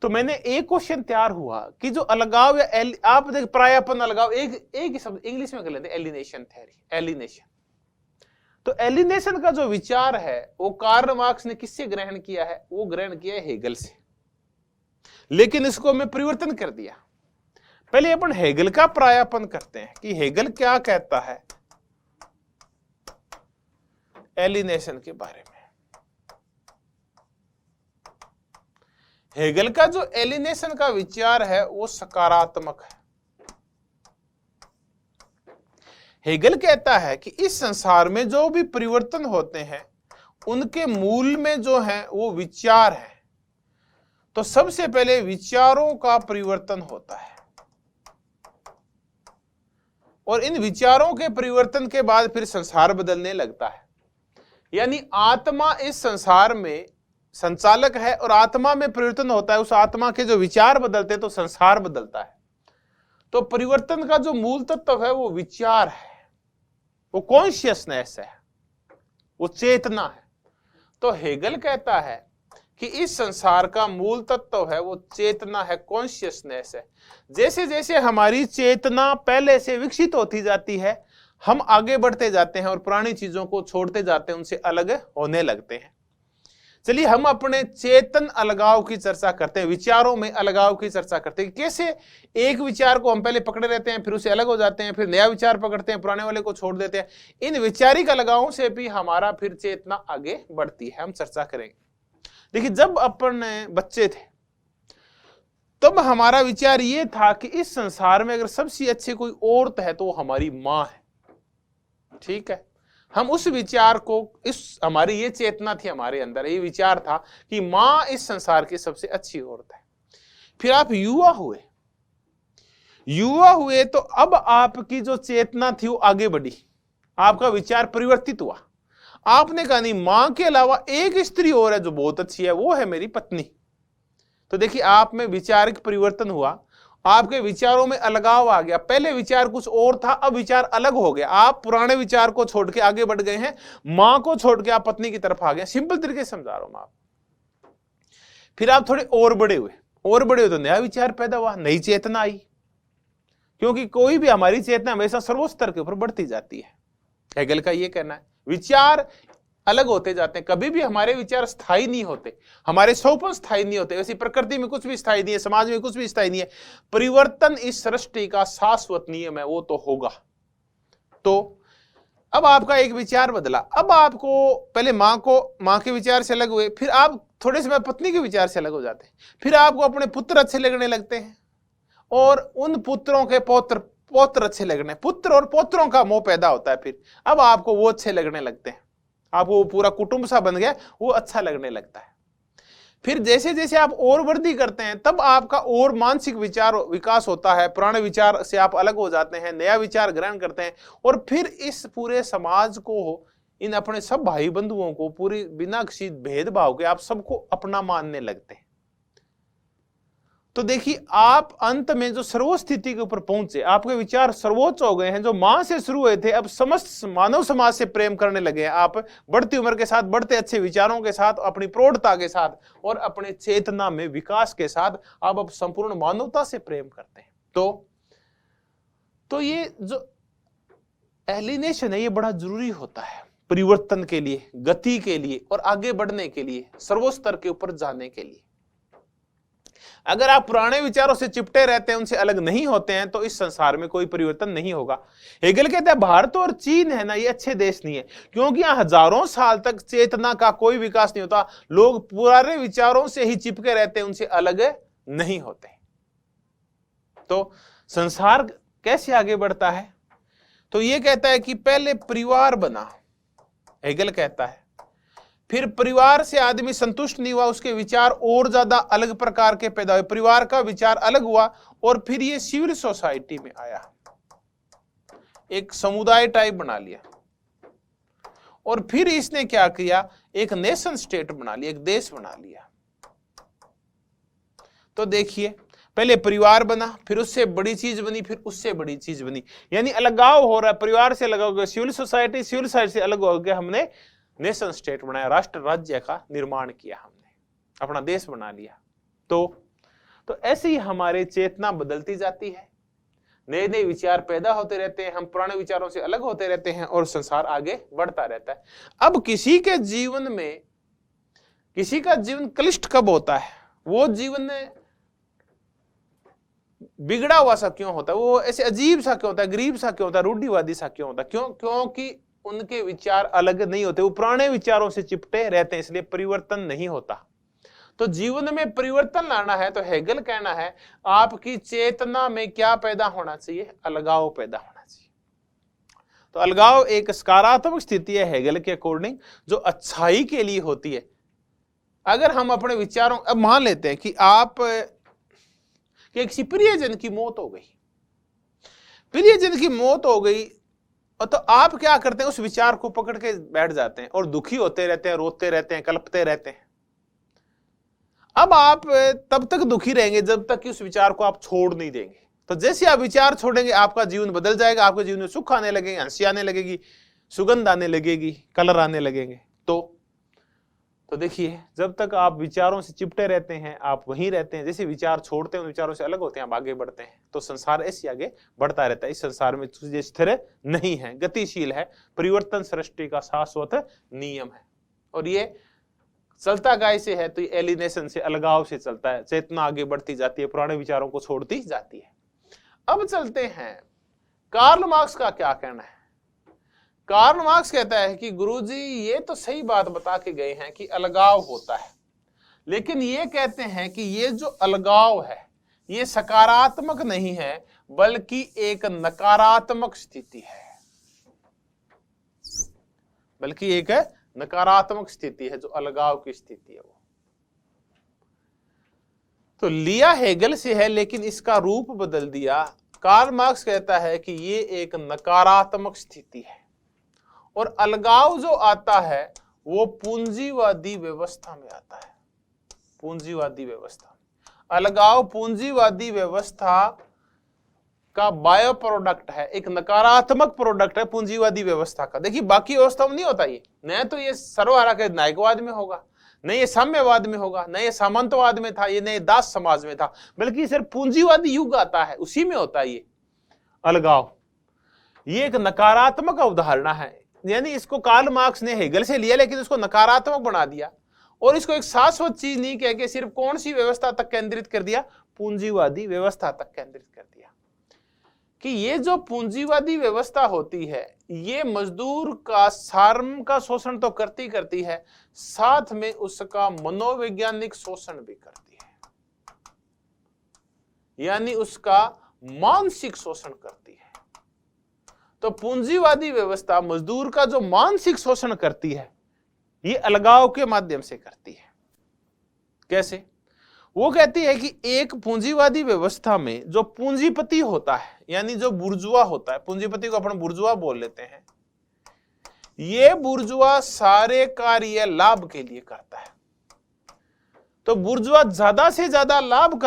तो मैंने एक क्वेश्चन तैयार हुआ कि जो अलगाव या आप देख परायापन, अलगाव, एक ही शब्द इंग्लिश में कर लेते हैं, एलिनेशन थ्योरी, एलिनेशन। तो एलिनेशन का जो विचार है वो कार्ल मार्क्स ने किससे ग्रहण किया है? वो ग्रहण किया है हेगल से, लेकिन इसको मैं परिवर्तन कर दिया। पहले अपन हेगल का परायापन करते हैं कि हेगल क्या कहता है एलिनेशन के बारे में। हेगल का जो एलिनेशन का विचार है वो सकारात्मक है। हेगल कहता है कि इस संसार में जो भी परिवर्तन होते हैं उनके मूल में जो है वो विचार है। तो सबसे पहले विचारों का परिवर्तन होता है और इन विचारों के परिवर्तन के बाद फिर संसार बदलने लगता है। यानी आत्मा इस संसार में संचालक है और आत्मा में परिवर्तन होता है, उस आत्मा के जो विचार बदलते हैं तो संसार बदलता है। तो परिवर्तन का जो मूल तत्व है वो विचार है, वो कॉन्शियसनेस है, वो चेतना है। तो हेगल कहता है कि इस संसार का मूल तत्व है वो चेतना है, कॉन्शियसनेस है। जैसे जैसे हमारी चेतना पहले से विकसित होती जाती है हम आगे बढ़ते जाते हैं और पुरानी चीजों को छोड़ते जाते हैं, उनसे अलग होने लगते हैं। चलिए हम अपने चेतन अलगाव की चर्चा करते हैं, विचारों में अलगाव की चर्चा करते हैं। कैसे एक विचार को हम पहले पकड़े रहते हैं, फिर उससे अलग हो जाते हैं, फिर नया विचार पकड़ते हैं, पुराने वाले को छोड़ देते हैं। इन वैचारिक अलगावों से भी हमारा फिर चेतना आगे बढ़ती है, हम चर्चा करेंगे। देखिए जब अपन बच्चे थे तब हमारा विचार ये था कि इस संसार में अगर सबसे अच्छी कोई औरत है तो वो हमारी माँ है, ठीक है। हम उस विचार को, इस हमारी ये चेतना थी, हमारे अंदर ये विचार था कि माँ इस संसार की सबसे अच्छी औरत है। फिर आप युवा हुए तो अब आपकी जो चेतना थी वो आगे बढ़ी, आपका विचार परिवर्तित हुआ। आपने कहा नहीं, मां के अलावा एक स्त्री और है जो बहुत अच्छी है, वो है मेरी पत्नी। तो देखिए आप में विचारिक परिवर्तन हुआ, आपके विचारों में अलगाव आ गया। पहले विचार कुछ और था, अब विचार अलग हो गया। आप पुराने विचार को छोड़ के आगे बढ़ गए हैं, मां को छोड़ के आप पत्नी की तरफ आ गए। सिंपल तरीके से समझा रहा हूं मैं आप। फिर आप थोड़े और बड़े हुए तो नया विचार पैदा हुआ, नई चेतना आई। क्योंकि कोई भी हमारी चेतना हमेशा सर्वोच्च स्तर के ऊपर बढ़ती जाती है। हेगल का यह कहना है विचार अलग होते जाते हैं, कभी भी हमारे विचार स्थायी नहीं होते, हमारे स्वप्न स्थायी नहीं होते। वैसे प्रकृति में कुछ भी स्थायी नहीं है, समाज में कुछ भी स्थायी नहीं है। परिवर्तन इस सृष्टि का शाश्वत नियम है, वो तो होगा। तो अब आपका एक विचार बदला, अब आपको पहले मां के विचार से अलग हुए, फिर आप थोड़े समय पत्नी के विचार से अलग हो जाते हैं, फिर आपको अपने पुत्र अच्छे लगने लगते हैं और उन पुत्रों के पौत्र अच्छे लगने, पुत्र और पौत्रों का मोह पैदा होता है। फिर अब आपको वो अच्छे लगने लगते हैं, आपको वो पूरा कुटुंब सा बन गया, वो अच्छा लगने लगता है। फिर जैसे जैसे आप और वृद्धि करते हैं तब आपका और मानसिक विचार विकास होता है, पुराने विचार से आप अलग हो जाते हैं, नया विचार ग्रहण करते हैं और फिर इस पूरे समाज को, इन अपने सब भाई बंधुओं को पूरी बिना किसी भेदभाव के आप सबको अपना मानने लगते हैं। तो देखिए आप अंत में जो सर्वोच्च स्थिति के ऊपर पहुंचे, आपके विचार सर्वोच्च हो गए हैं। जो मां से शुरू हुए थे अब समस्त मानव समाज से प्रेम करने लगे हैं। आप बढ़ती उम्र के साथ, बढ़ते अच्छे विचारों के साथ, अपनी प्रौढ़ता के साथ और अपने चेतना में विकास के साथ आप अब संपूर्ण मानवता से प्रेम करते हैं। तो ये जो एलिनेशन है ये बड़ा जरूरी होता है परिवर्तन के लिए, गति के लिए और आगे बढ़ने के लिए, सर्वोच्च स्तर के ऊपर जाने के लिए। अगर आप पुराने विचारों से चिपटे रहते हैं, उनसे अलग नहीं होते हैं, तो इस संसार में कोई परिवर्तन नहीं होगा। हेगल कहता है भारत और चीन है ना, ये अच्छे देश नहीं है, क्योंकि यहाँ हजारों साल तक चेतना का कोई विकास नहीं होता। लोग पुराने विचारों से ही चिपके रहते हैं, उनसे अलग नहीं होते। तो संसार कैसे आगे बढ़ता है? तो ये कहता है कि पहले परिवार बना, हेगल कहता है। फिर परिवार से आदमी संतुष्ट नहीं हुआ, उसके विचार और ज्यादा अलग प्रकार के पैदा हुए, परिवार का विचार अलग हुआ और फिर ये सिविल सोसाइटी में आया, एक समुदाय टाइप बना लिया और फिर इसने क्या किया, एक नेशन स्टेट बना लिया, एक देश बना लिया। तो देखिए पहले परिवार बना, फिर उससे बड़ी चीज बनी, फिर उससे बड़ी चीज बनी, यानी अलगाव हो रहा है। परिवार से अलग हो गया सिविल सोसाइटी, सिविल सोसाइटी से अलग हो गया हमने नेशन स्टेट बनाया, राष्ट्र राज्य का निर्माण किया, हमने अपना देश बना लिया। तो ऐसे ही हमारे चेतना बदलती जाती है, नए नए विचार पैदा होते रहते हैं, हम पुराने विचारों से अलग होते रहते हैं और संसार आगे बढ़ता रहता है। अब किसी का जीवन क्लिष्ट कब होता है, वो जीवन बिगड़ा हुआ सा क्यों होता है, वो ऐसे अजीब सा क्यों होता है, गरीब सा क्यों होता है, रूढ़िवादी सा क्यों होता है? क्योंकि उनके विचार अलग नहीं होते, वो पुराने विचारों से चिपटे रहते हैं, इसलिए परिवर्तन नहीं होता। तो जीवन में परिवर्तन लाना है तो हेगल कहना है आपकी चेतना में क्या पैदा होना चाहिए, अलगाव पैदा होना चाहिए। तो अलगाव एक सकारात्मक स्थिति है हेगल के अकॉर्डिंग, जो अच्छाई के लिए होती है। अगर हम अपने विचारों, अब मान लेते हैं कि आप कि किसी प्रियजन की मौत हो गई, प्रियजन की मौत हो गई, और तो आप क्या करते हैं, उस विचार को पकड़ के बैठ जाते हैं और दुखी होते रहते हैं, रोते रहते हैं, कल्पते रहते हैं। अब आप तब तक दुखी रहेंगे जब तक कि उस विचार को आप छोड़ नहीं देंगे। तो जैसे आप विचार छोड़ेंगे आपका जीवन बदल जाएगा, आपके जीवन में सुख आने लगेंगे, हंसी आने लगेगी, सुगंध आने लगेगी, कलर आने लगेंगे। तो देखिए, जब तक आप विचारों से चिपटे रहते हैं, आप वहीं रहते हैं, जैसे विचार छोड़ते हैं, विचारों से अलग होते हैं, आप आगे बढ़ते हैं, तो संसार ऐसे आगे बढ़ता रहता है। इस संसार में चीजें स्थिर नहीं है, गतिशील है, परिवर्तन सृष्टि का शाश्वत नियम है। और ये चलता कैसे है, तो एलिनेशन से, अलगाव से चलता है। चेतना आगे बढ़ती जाती है, पुराने विचारों को छोड़ती जाती है। अब चलते हैं, कार्ल मार्क्स का क्या कहना है। कार्ल मार्क्स कहता है कि गुरुजी ये तो सही बात बता के गए हैं कि अलगाव होता है, लेकिन ये कहते हैं कि ये जो अलगाव है ये सकारात्मक नहीं है, बल्कि एक नकारात्मक स्थिति है, बल्कि एक नकारात्मक स्थिति है, जो अलगाव की स्थिति है वो। तो लिया हेगल से है, लेकिन इसका रूप बदल दिया। कार्ल मार्क्स कहता है कि ये एक नकारात्मक स्थिति है, और अलगाव जो आता है वो पूंजीवादी व्यवस्था में आता है। पूंजीवादी व्यवस्था, अलगाव पूंजीवादी व्यवस्था का बायो प्रोडक्ट है, एक नकारात्मक प्रोडक्ट है पूंजीवादी व्यवस्था का। देखिए, बाकी व्यवस्था में नहीं होता ये, न तो ये सर्वहारा के नायकवाद में होगा, न ये साम्यवाद में होगा, न ये सामंतवाद में था, ये न दास समाज में था, बल्कि सिर्फ पूंजीवादी युग आता है, उसी में होता है ये अलगाव। ये एक नकारात्मक अवधारणा है, यानी इसको कार्ल मार्क्स ने हेगल से लिया, लेकिन उसको नकारात्मक बना दिया और इसको एक शाश्वत चीज नहीं कह के सिर्फ कौन सी व्यवस्था तक केंद्रित कर दिया, पूंजीवादी व्यवस्था तक केंद्रित कर दिया। कि ये जो पूंजीवादी व्यवस्था होती है ये मजदूर का श्रम का शोषण तो करती है, साथ में उसका मनोवैज्ञानिक शोषण भी करती है, यानी उसका मानसिक शोषण करती है। तो पूंजीवादी व्यवस्था मजदूर का जो मानसिक शोषण करती है, ये अलगाव के माध्यम से करती है। कैसे? वो कहती है कि एक पूंजीवादी व्यवस्था में जो पूंजीपति होता है, यानी जो बुर्जुआ होता है, पूंजीपति को अपन बुर्जुआ बोल लेते हैं, ये बुर्जुआ सारे कार्य लाभ के लिए करता है। तो बुर्जुआ ज्यादा से ज्यादा लाभ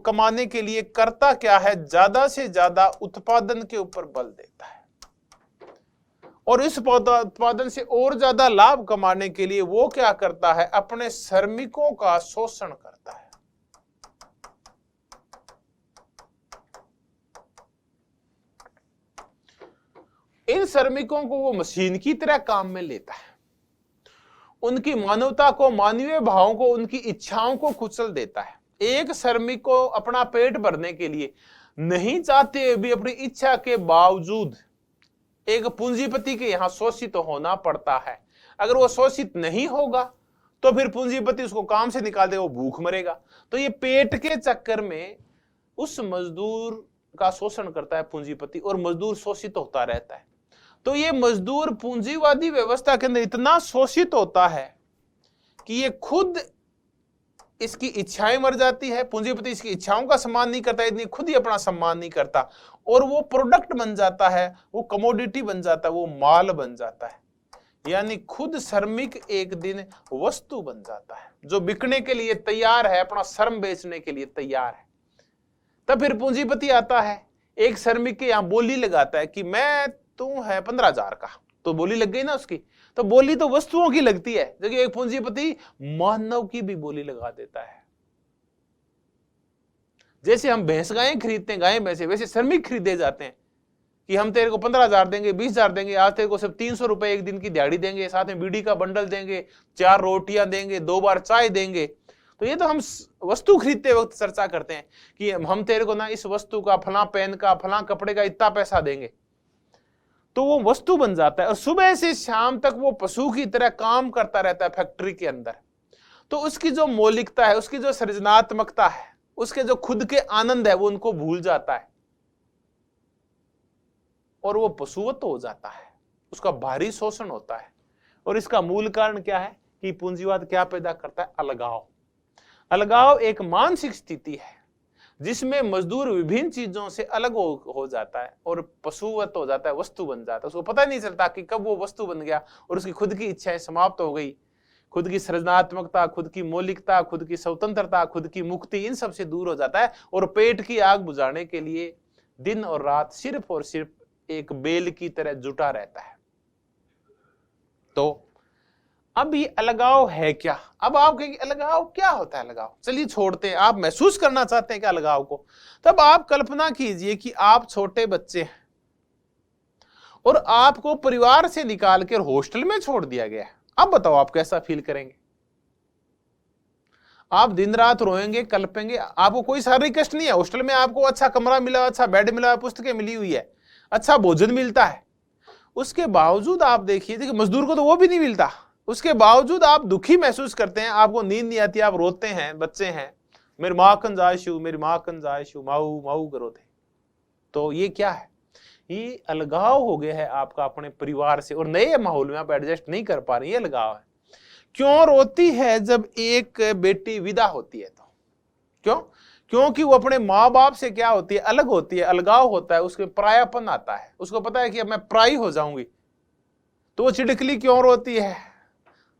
कमाने के लिए करता क्या है, ज्यादा से ज्यादा उत्पादन के ऊपर बल देता है, और इस उत्पादन से और ज्यादा लाभ कमाने के लिए वो क्या करता है, अपने श्रमिकों का शोषण करता है। इन श्रमिकों को वो मशीन की तरह काम में लेता है, उनकी मानवता को, मानवीय भावों को, उनकी इच्छाओं को कुचल देता है। एक श्रमिक को अपना पेट भरने के लिए नहीं चाहते हुए भी अपनी इच्छा के बावजूद एक पूंजीपति के यहां शोषित होना पड़ता है। अगर वो शोषित नहीं होगा तो फिर पूंजीपति उसको काम से निकाल दे, वो भूख मरेगा। तो ये पेट के चक्कर में उस मजदूर का शोषण करता है पूंजीपति, और मजदूर शोषित होता रहता है। तो ये मजदूर पूंजीवादी व्यवस्था के अंदर इतना शोषित होता है कि ये खुद इसकी इच्छाएं मर जाती है, पूंजीपति इसकी इच्छाओं का सम्मान नहीं करता, इतनी खुद ही अपना सम्मान नहीं करता, और वो प्रोडक्ट बन जाता है, वो कमोडिटी बन जाता है, वो माल बन जाता है। यानी खुद श्रमिक एक दिन वस्तु बन जाता है जो बिकने के लिए तैयार है, अपना श्रम बेचने के लिए तैयार है। तब फिर पूंजीपति आता है, एक श्रमिक के यहां बोली लगाता है कि मैं तू है 15,000 का, तो बोली लग गई ना उसकी। तो बोली तो वस्तुओं की लगती है, जबकि एक पूंजीपति मानव की भी बोली लगा देता है। जैसे हम भैंस गायें खरीदते हैं, गायें भैंसे, वैसे श्रमिक खरीदे जाते हैं कि हम तेरे को 15,000 देंगे, 20,000 देंगे, आज तेरे को सिर्फ 300 रुपए एक दिन की दिहाड़ी देंगे, साथ में बीड़ी का बंडल देंगे, 4 रोटियां देंगे, 2 बार चाय देंगे। तो ये तो हम वस्तु खरीदते वक्त चर्चा करते हैं कि हम तेरे को ना इस वस्तु का, फलां पेन का, फलां कपड़े का इतना पैसा देंगे। तो वो वस्तु बन जाता है और सुबह से शाम तक वो पशु की तरह काम करता रहता है फैक्ट्री के अंदर। तो उसकी जो मौलिकता है, उसकी जो सृजनात्मकता है, उसके जो खुद के आनंद है, वो उनको भूल जाता है और वो पशुवत हो जाता है। उसका भारी शोषण होता है। और इसका मूल कारण क्या है कि पूंजीवाद क्या पैदा करता है? अलगाव। अलगाव एक मानसिक स्थिति है जिसमें मजदूर विभिन्न चीजों से अलग हो जाता है और पशुवत हो जाता है, वस्तु बन जाता है। उसको पता नहीं चलता कि कब वो वस्तु बन गया और उसकी खुद की इच्छाएं समाप्त हो गई। खुद की सृजनात्मकता, खुद की मौलिकता, खुद की स्वतंत्रता, खुद की मुक्ति, इन सब से दूर हो जाता है और पेट की आग बुझाने के लिए दिन और रात सिर्फ और सिर्फ एक बेल की तरह जुटा रहता है। तो अब ये अलगाव है क्या? अब आप कहेंगे अलगाव क्या होता है? अलगाव चलिए छोड़ते हैं, आप महसूस करना चाहते हैं कि अलगाव को, तब आप कल्पना कीजिए कि आप छोटे बच्चे हैं और आपको परिवार से निकाल कर हॉस्टल में छोड़ दिया गया है। अब बताओ आप कैसा फील करेंगे? आप दिन रात रोएंगे, कल्पेंगे। आपको कोई शारीरिक कष्ट नहीं है, हॉस्टल में आपको अच्छा कमरा मिला, अच्छा बेड मिला, पुस्तकें मिली हुई है, अच्छा भोजन मिलता है। उसके बावजूद आप देखिए कि मजदूर को तो वो भी नहीं मिलता, उसके बावजूद आप दुखी महसूस करते हैं, आपको नींद नहीं आती, आप रोते हैं, बच्चे हैं, मेरी माँ कंजायशु, मेरी माँ कंजायशु, माऊ माऊ करो थे। तो ये क्या है? ये अलगाव हो गया है आपका अपने परिवार से और नए माहौल में आप एडजस्ट नहीं कर पा रहे। ये अलगाव है। क्यों रोती है जब एक बेटी विदा होती है? तो क्यों? क्योंकि वो अपने माँ बाप से क्या होती है? अलग होती है, अलगाव होता है, उसके परायापन आता है, उसको पता है कि अब मैं पराई हो जाऊंगी। तो वो चिड़कली क्यों रोती है?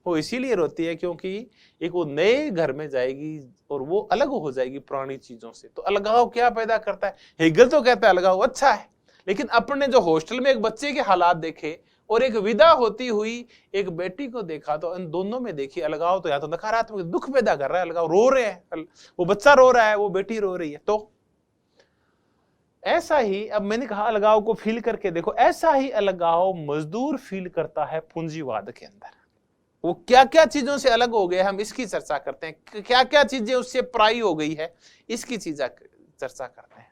वो इसीलिए रोती है क्योंकि एक वो नए घर में जाएगी और वो अलग हो जाएगी पुरानी चीजों से। तो अलगाव क्या पैदा करता है? हेगल तो कहता है अलगाव अच्छा है, लेकिन अपने जो हॉस्टल में एक बच्चे के हालात देखे और एक विदा होती हुई एक बेटी को देखा, तो इन दोनों में देखिए अलगाव तो या तो नकारात्मक दुख पैदा कर रहा है, अलगाव रो रहे हैं, वो बच्चा रो रहा है, वो बेटी रो रही है। तो ऐसा ही, अब मैंने कहा अलगाव को फील करके देखो, ऐसा ही अलगाव मजदूर फील करता है पूंजीवाद के अंदर। वो क्या क्या चीजों से अलग हो गए हम इसकी चर्चा करते हैं, क्या क्या चीजें उससे पराई हो गई है इसकी चर्चा करते हैं।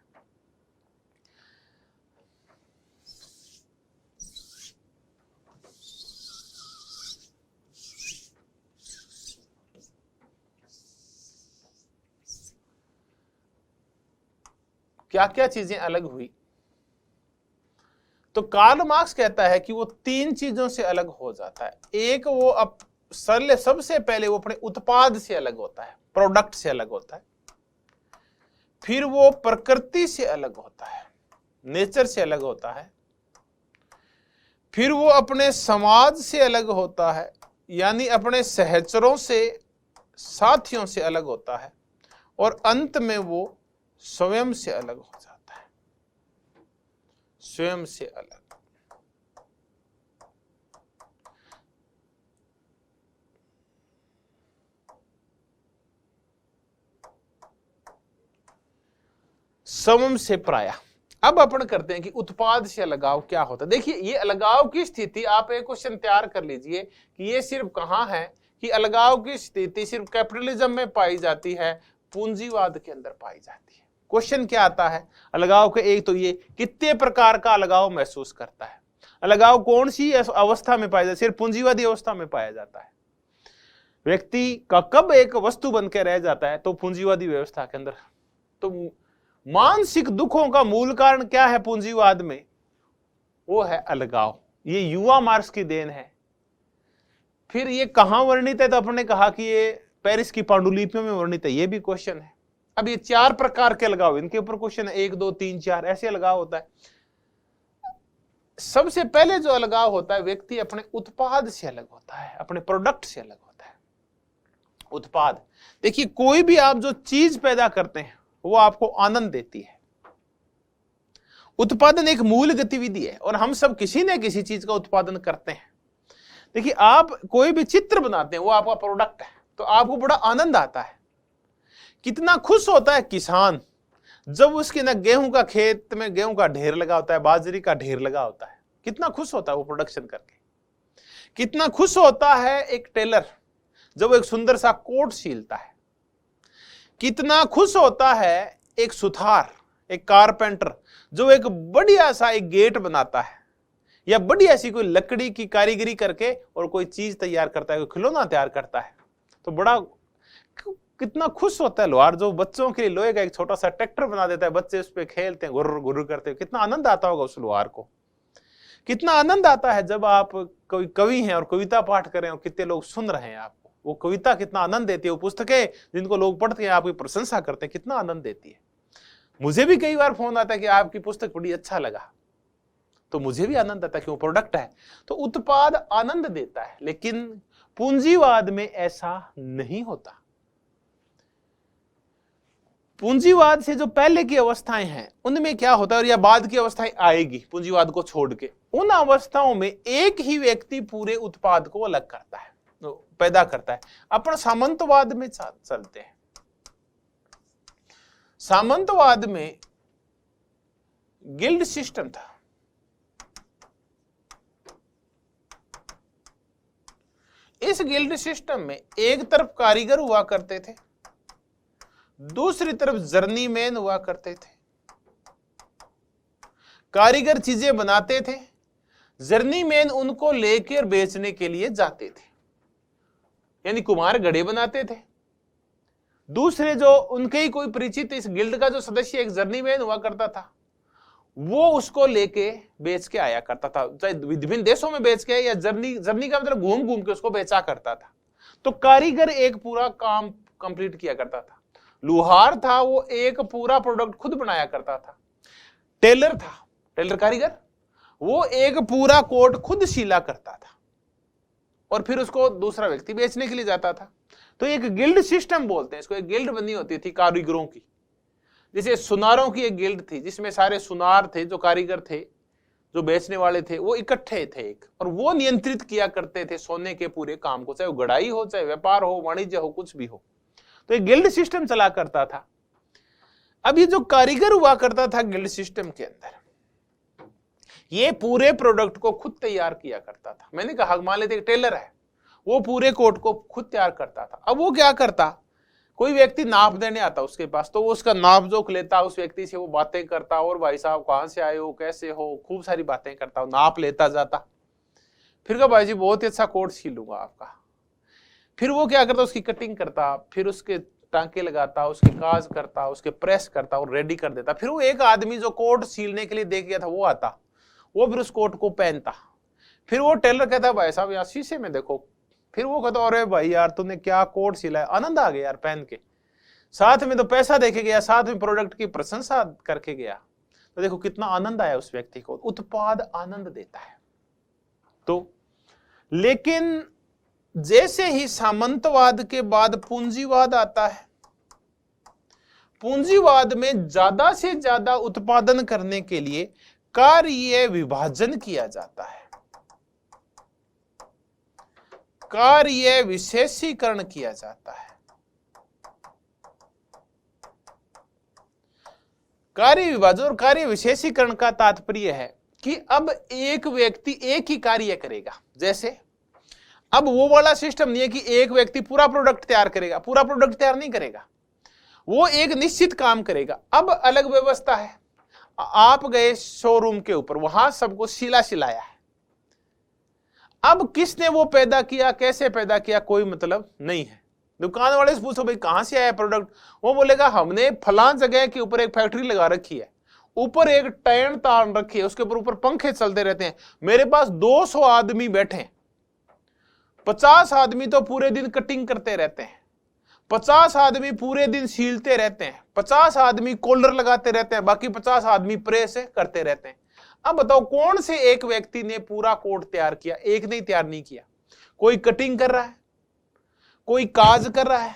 क्या क्या चीजें अलग हुई? तो कार्ल मार्क्स कहता है कि वो 3 चीजों से अलग हो जाता है। एक, वो अब सबसे पहले वो अपने उत्पाद से अलग होता है, प्रोडक्ट से अलग होता है। फिर वो प्रकृति से अलग होता है, नेचर से अलग होता है। फिर वो अपने समाज से अलग होता है, यानी अपने सहचरों से, साथियों से अलग होता है। और अंत में वो स्वयं से अलग हो जाता है, स्वयं से अलग। स्वयं से पराया। अब अपन करते हैं कि उत्पाद से अलगाव क्या होता है। देखिए, ये अलगाव की स्थिति, आप एक क्वेश्चन तैयार कर लीजिए कि ये सिर्फ कहां है कि अलगाव की स्थिति सिर्फ कैपिटलिज्म में पाई जाती है, पूंजीवाद के अंदर पाई जाती है। क्वेश्चन क्या आता है अलगाव के? एक तो ये कितने प्रकार का अलगाव महसूस करता है, अलगाव कौन सी अवस्था में पाया जाता है? सिर्फ पूंजीवादी अवस्था में पाया जाता है। व्यक्ति का कब एक वस्तु बन के रह जाता है? तो पूंजीवादी व्यवस्था के अंदर। तो मानसिक दुखों का मूल कारण क्या है पूंजीवाद में? वो है अलगाव। ये युवा मार्क्स की देन है। फिर ये कहां वर्णित है? तो अपने कहा कि ये पेरिस की पांडुलिपियों में वर्णित है। ये भी क्वेश्चन है। अब ये 4 प्रकार के अलगाव, इनके ऊपर क्वेश्चन है, 1 2 3 4 ऐसे अलगाव होता है। सबसे पहले जो अलगाव होता है, व्यक्ति अपने उत्पाद से अलग होता है, अपने प्रोडक्ट से अलग होता है। उत्पाद, देखिए कोई भी आप जो चीज पैदा करते हैं वो आपको आनंद देती है। उत्पादन एक मूल गतिविधि है और हम सब किसी न किसी चीज का उत्पादन करते हैं। देखिए, आप कोई भी चित्र बनाते हैं, वो आपका प्रोडक्ट है, तो आपको बड़ा आनंद आता है। कितना खुश होता है किसान जब उसके ना गेहूं का खेत में गेहूं का ढेर लगा होता है, बाजरी का ढेर लगा होता है, कितना खुश होता है वो प्रोडक्शन करके। कितना खुश होता है एक टेलर जब एक सुंदर सा कोट सीलता है। कितना खुश होता है एक सुथार, एक कारपेंटर जो एक बढ़िया सा एक गेट बनाता है, या बढ़िया सी कोई लकड़ी की कारीगरी करके और कोई चीज तैयार करता है, कोई खिलौना तैयार करता है। तो बड़ा कितना खुश होता है लोहार जो बच्चों के लिए लोहे का एक छोटा सा ट्रैक्टर बना देता है, बच्चे उस पर खेलते हैं, गुर्र गुर्र करते हैं, कितना आनंद आता होगा उस लोहार को। कितना आनंद आता है जब आप कोई कवि हैं और कविता पाठ कर रहे हैं और कितने लोग सुन रहे हैं आपको, वो कविता कितना आनंद देती है, वो पुस्तकें जिनको लोग पढ़ते हैं आपकी प्रशंसा करते हैं कितना आनंद देती है। मुझे भी कई बार फोन आता है कि आपकी पुस्तक बड़ी अच्छा लगा, तो मुझे भी आनंद आता है कि वो प्रोडक्ट है। तो उत्पाद आनंद देता है, लेकिन पूंजीवाद में ऐसा नहीं होता। पूंजीवाद से जो पहले की अवस्थाएं हैं उनमें क्या होता है, और या बाद की अवस्थाएं आएगी पूंजीवाद को छोड़ के, उन अवस्थाओं में एक ही व्यक्ति पूरे उत्पाद को अलग करता है, पैदा करता है। अपन सामंतवाद में चलते हैं। सामंतवाद में गिल्ड सिस्टम था। इस गिल्ड सिस्टम में एक तरफ कारीगर हुआ करते थे, दूसरी तरफ जर्नीमैन हुआ करते थे। कारीगर चीजें बनाते थे, जर्नीमैन उनको लेकर बेचने के लिए जाते थे, यानी कुम्हार घड़े बनाते थे। दूसरे जो उनके ही कोई परिचित इस गिल्ड का जो सदस्य एक जर्नीमैन हुआ करता था, वो उसको लेके बेच के आया करता था, चाहे विभिन्न देशों में बेच के, या जर्नी का मतलब घूम घूम के उसको बेचा करता था। तो कारीगर एक पूरा काम कंप्लीट किया करता था। लुहार था, वो एक पूरा प्रोडक्ट खुद बनाया करता था। टेलर था, टेलर कारीगर, वो एक पूरा कोट खुद सिला करता था और फिर उसको दूसरा व्यक्ति बेचने के लिए जाता था। तो एक गिल्ड सिस्टम बोलते हैं इसको, एक गिल्ड बनी होती थी कारीगरों की। जैसे सुनारों की एक गिल्ड थी जिसमें सारे सुनार थे, जो कारीगर थे, जो बेचने वाले थे, वो इकट्ठे थे एक, और वो नियंत्रित किया करते थे सोने के पूरे काम को, चाहे वो गढ़ाई हो, चाहे व्यापार हो, वाणिज्य हो, कुछ भी हो। तो एक गिल्ड सिस्टम चला करता था। अब ये जो कारीगर हुआ करता था गिल्ड सिस्टम के अंदर, ये पूरे प्रोडक्ट को खुद तैयार किया करता था। मैंने कहा मान लेते टेलर है, वो पूरे कोट को खुद तैयार करता था। अब वो क्या करता, कोई व्यक्ति नाप देने आता उसके पास, तो वो उसका नाप जोख लेता, उस व्यक्ति से वो बातें करता, और भाई साहब कहां से आए हो, कैसे हो, खूब सारी बातें करता, नाप लेता जाता। फिर कहा भाई जी बहुत ही अच्छा कोट सी लूंगा आपका। फिर वो क्या करता, उसकी कटिंग करता, फिर उसके टांके लगाता, उसके काज करता, उसके प्रेस करता और रेडी कर देता। फिर वो एक आदमी जो कोट सीलने के लिए दे गया था वो आता, वो फिर उस कोट को पहनता। फिर वो टेलर कहता भाई साहब यहाँ शीशे में देखो। फिर वो कहता अरे भाई यार तूने क्या कोट सिला है, आनंद आ गया यार पहन के, साथ में तो पैसा देके गया, साथ में प्रोडक्ट की प्रशंसा करके गया। तो देखो कितना आनंद आया उस व्यक्ति को। उत्पाद आनंद देता है। तो लेकिन जैसे ही सामंतवाद के बाद पूंजीवाद आता है, पूंजीवाद में ज्यादा से ज्यादा उत्पादन करने के लिए कार्य विभाजन किया जाता है, कार्य विशेषीकरण किया जाता है। कार्य विभाजन और कार्य विशेषीकरण का तात्पर्य है कि अब एक व्यक्ति एक ही कार्य करेगा। जैसे अब वो वाला सिस्टम नहीं है कि एक व्यक्ति पूरा प्रोडक्ट तैयार करेगा, पूरा प्रोडक्ट तैयार नहीं करेगा, वो एक निश्चित काम करेगा। अब अलग व्यवस्था है, आप गए शोरूम के ऊपर, वहां सबको सिलाया है। अब किसने वो पैदा किया, कैसे पैदा किया, कोई मतलब नहीं है। दुकान वाले से पूछो भाई कहां से आया प्रोडक्ट, वो बोलेगा हमने फलां जगह के ऊपर एक फैक्ट्री लगा रखी है, ऊपर एक टैन तान रखी है, उसके ऊपर पंखे चलते रहते हैं, मेरे पास 200 आदमी बैठे हैं, 50 आदमी तो पूरे दिन कटिंग करते रहते हैं, 50 आदमी पूरे दिन सीलते रहते हैं, 50 आदमी कॉलर लगाते रहते हैं, बाकी 50 आदमी प्रेस करते रहते हैं। अब बताओ कौन से एक व्यक्ति ने पूरा कोट तैयार किया? एक ने तैयार नहीं किया। कोई कटिंग कर रहा है, कोई काज कर रहा है,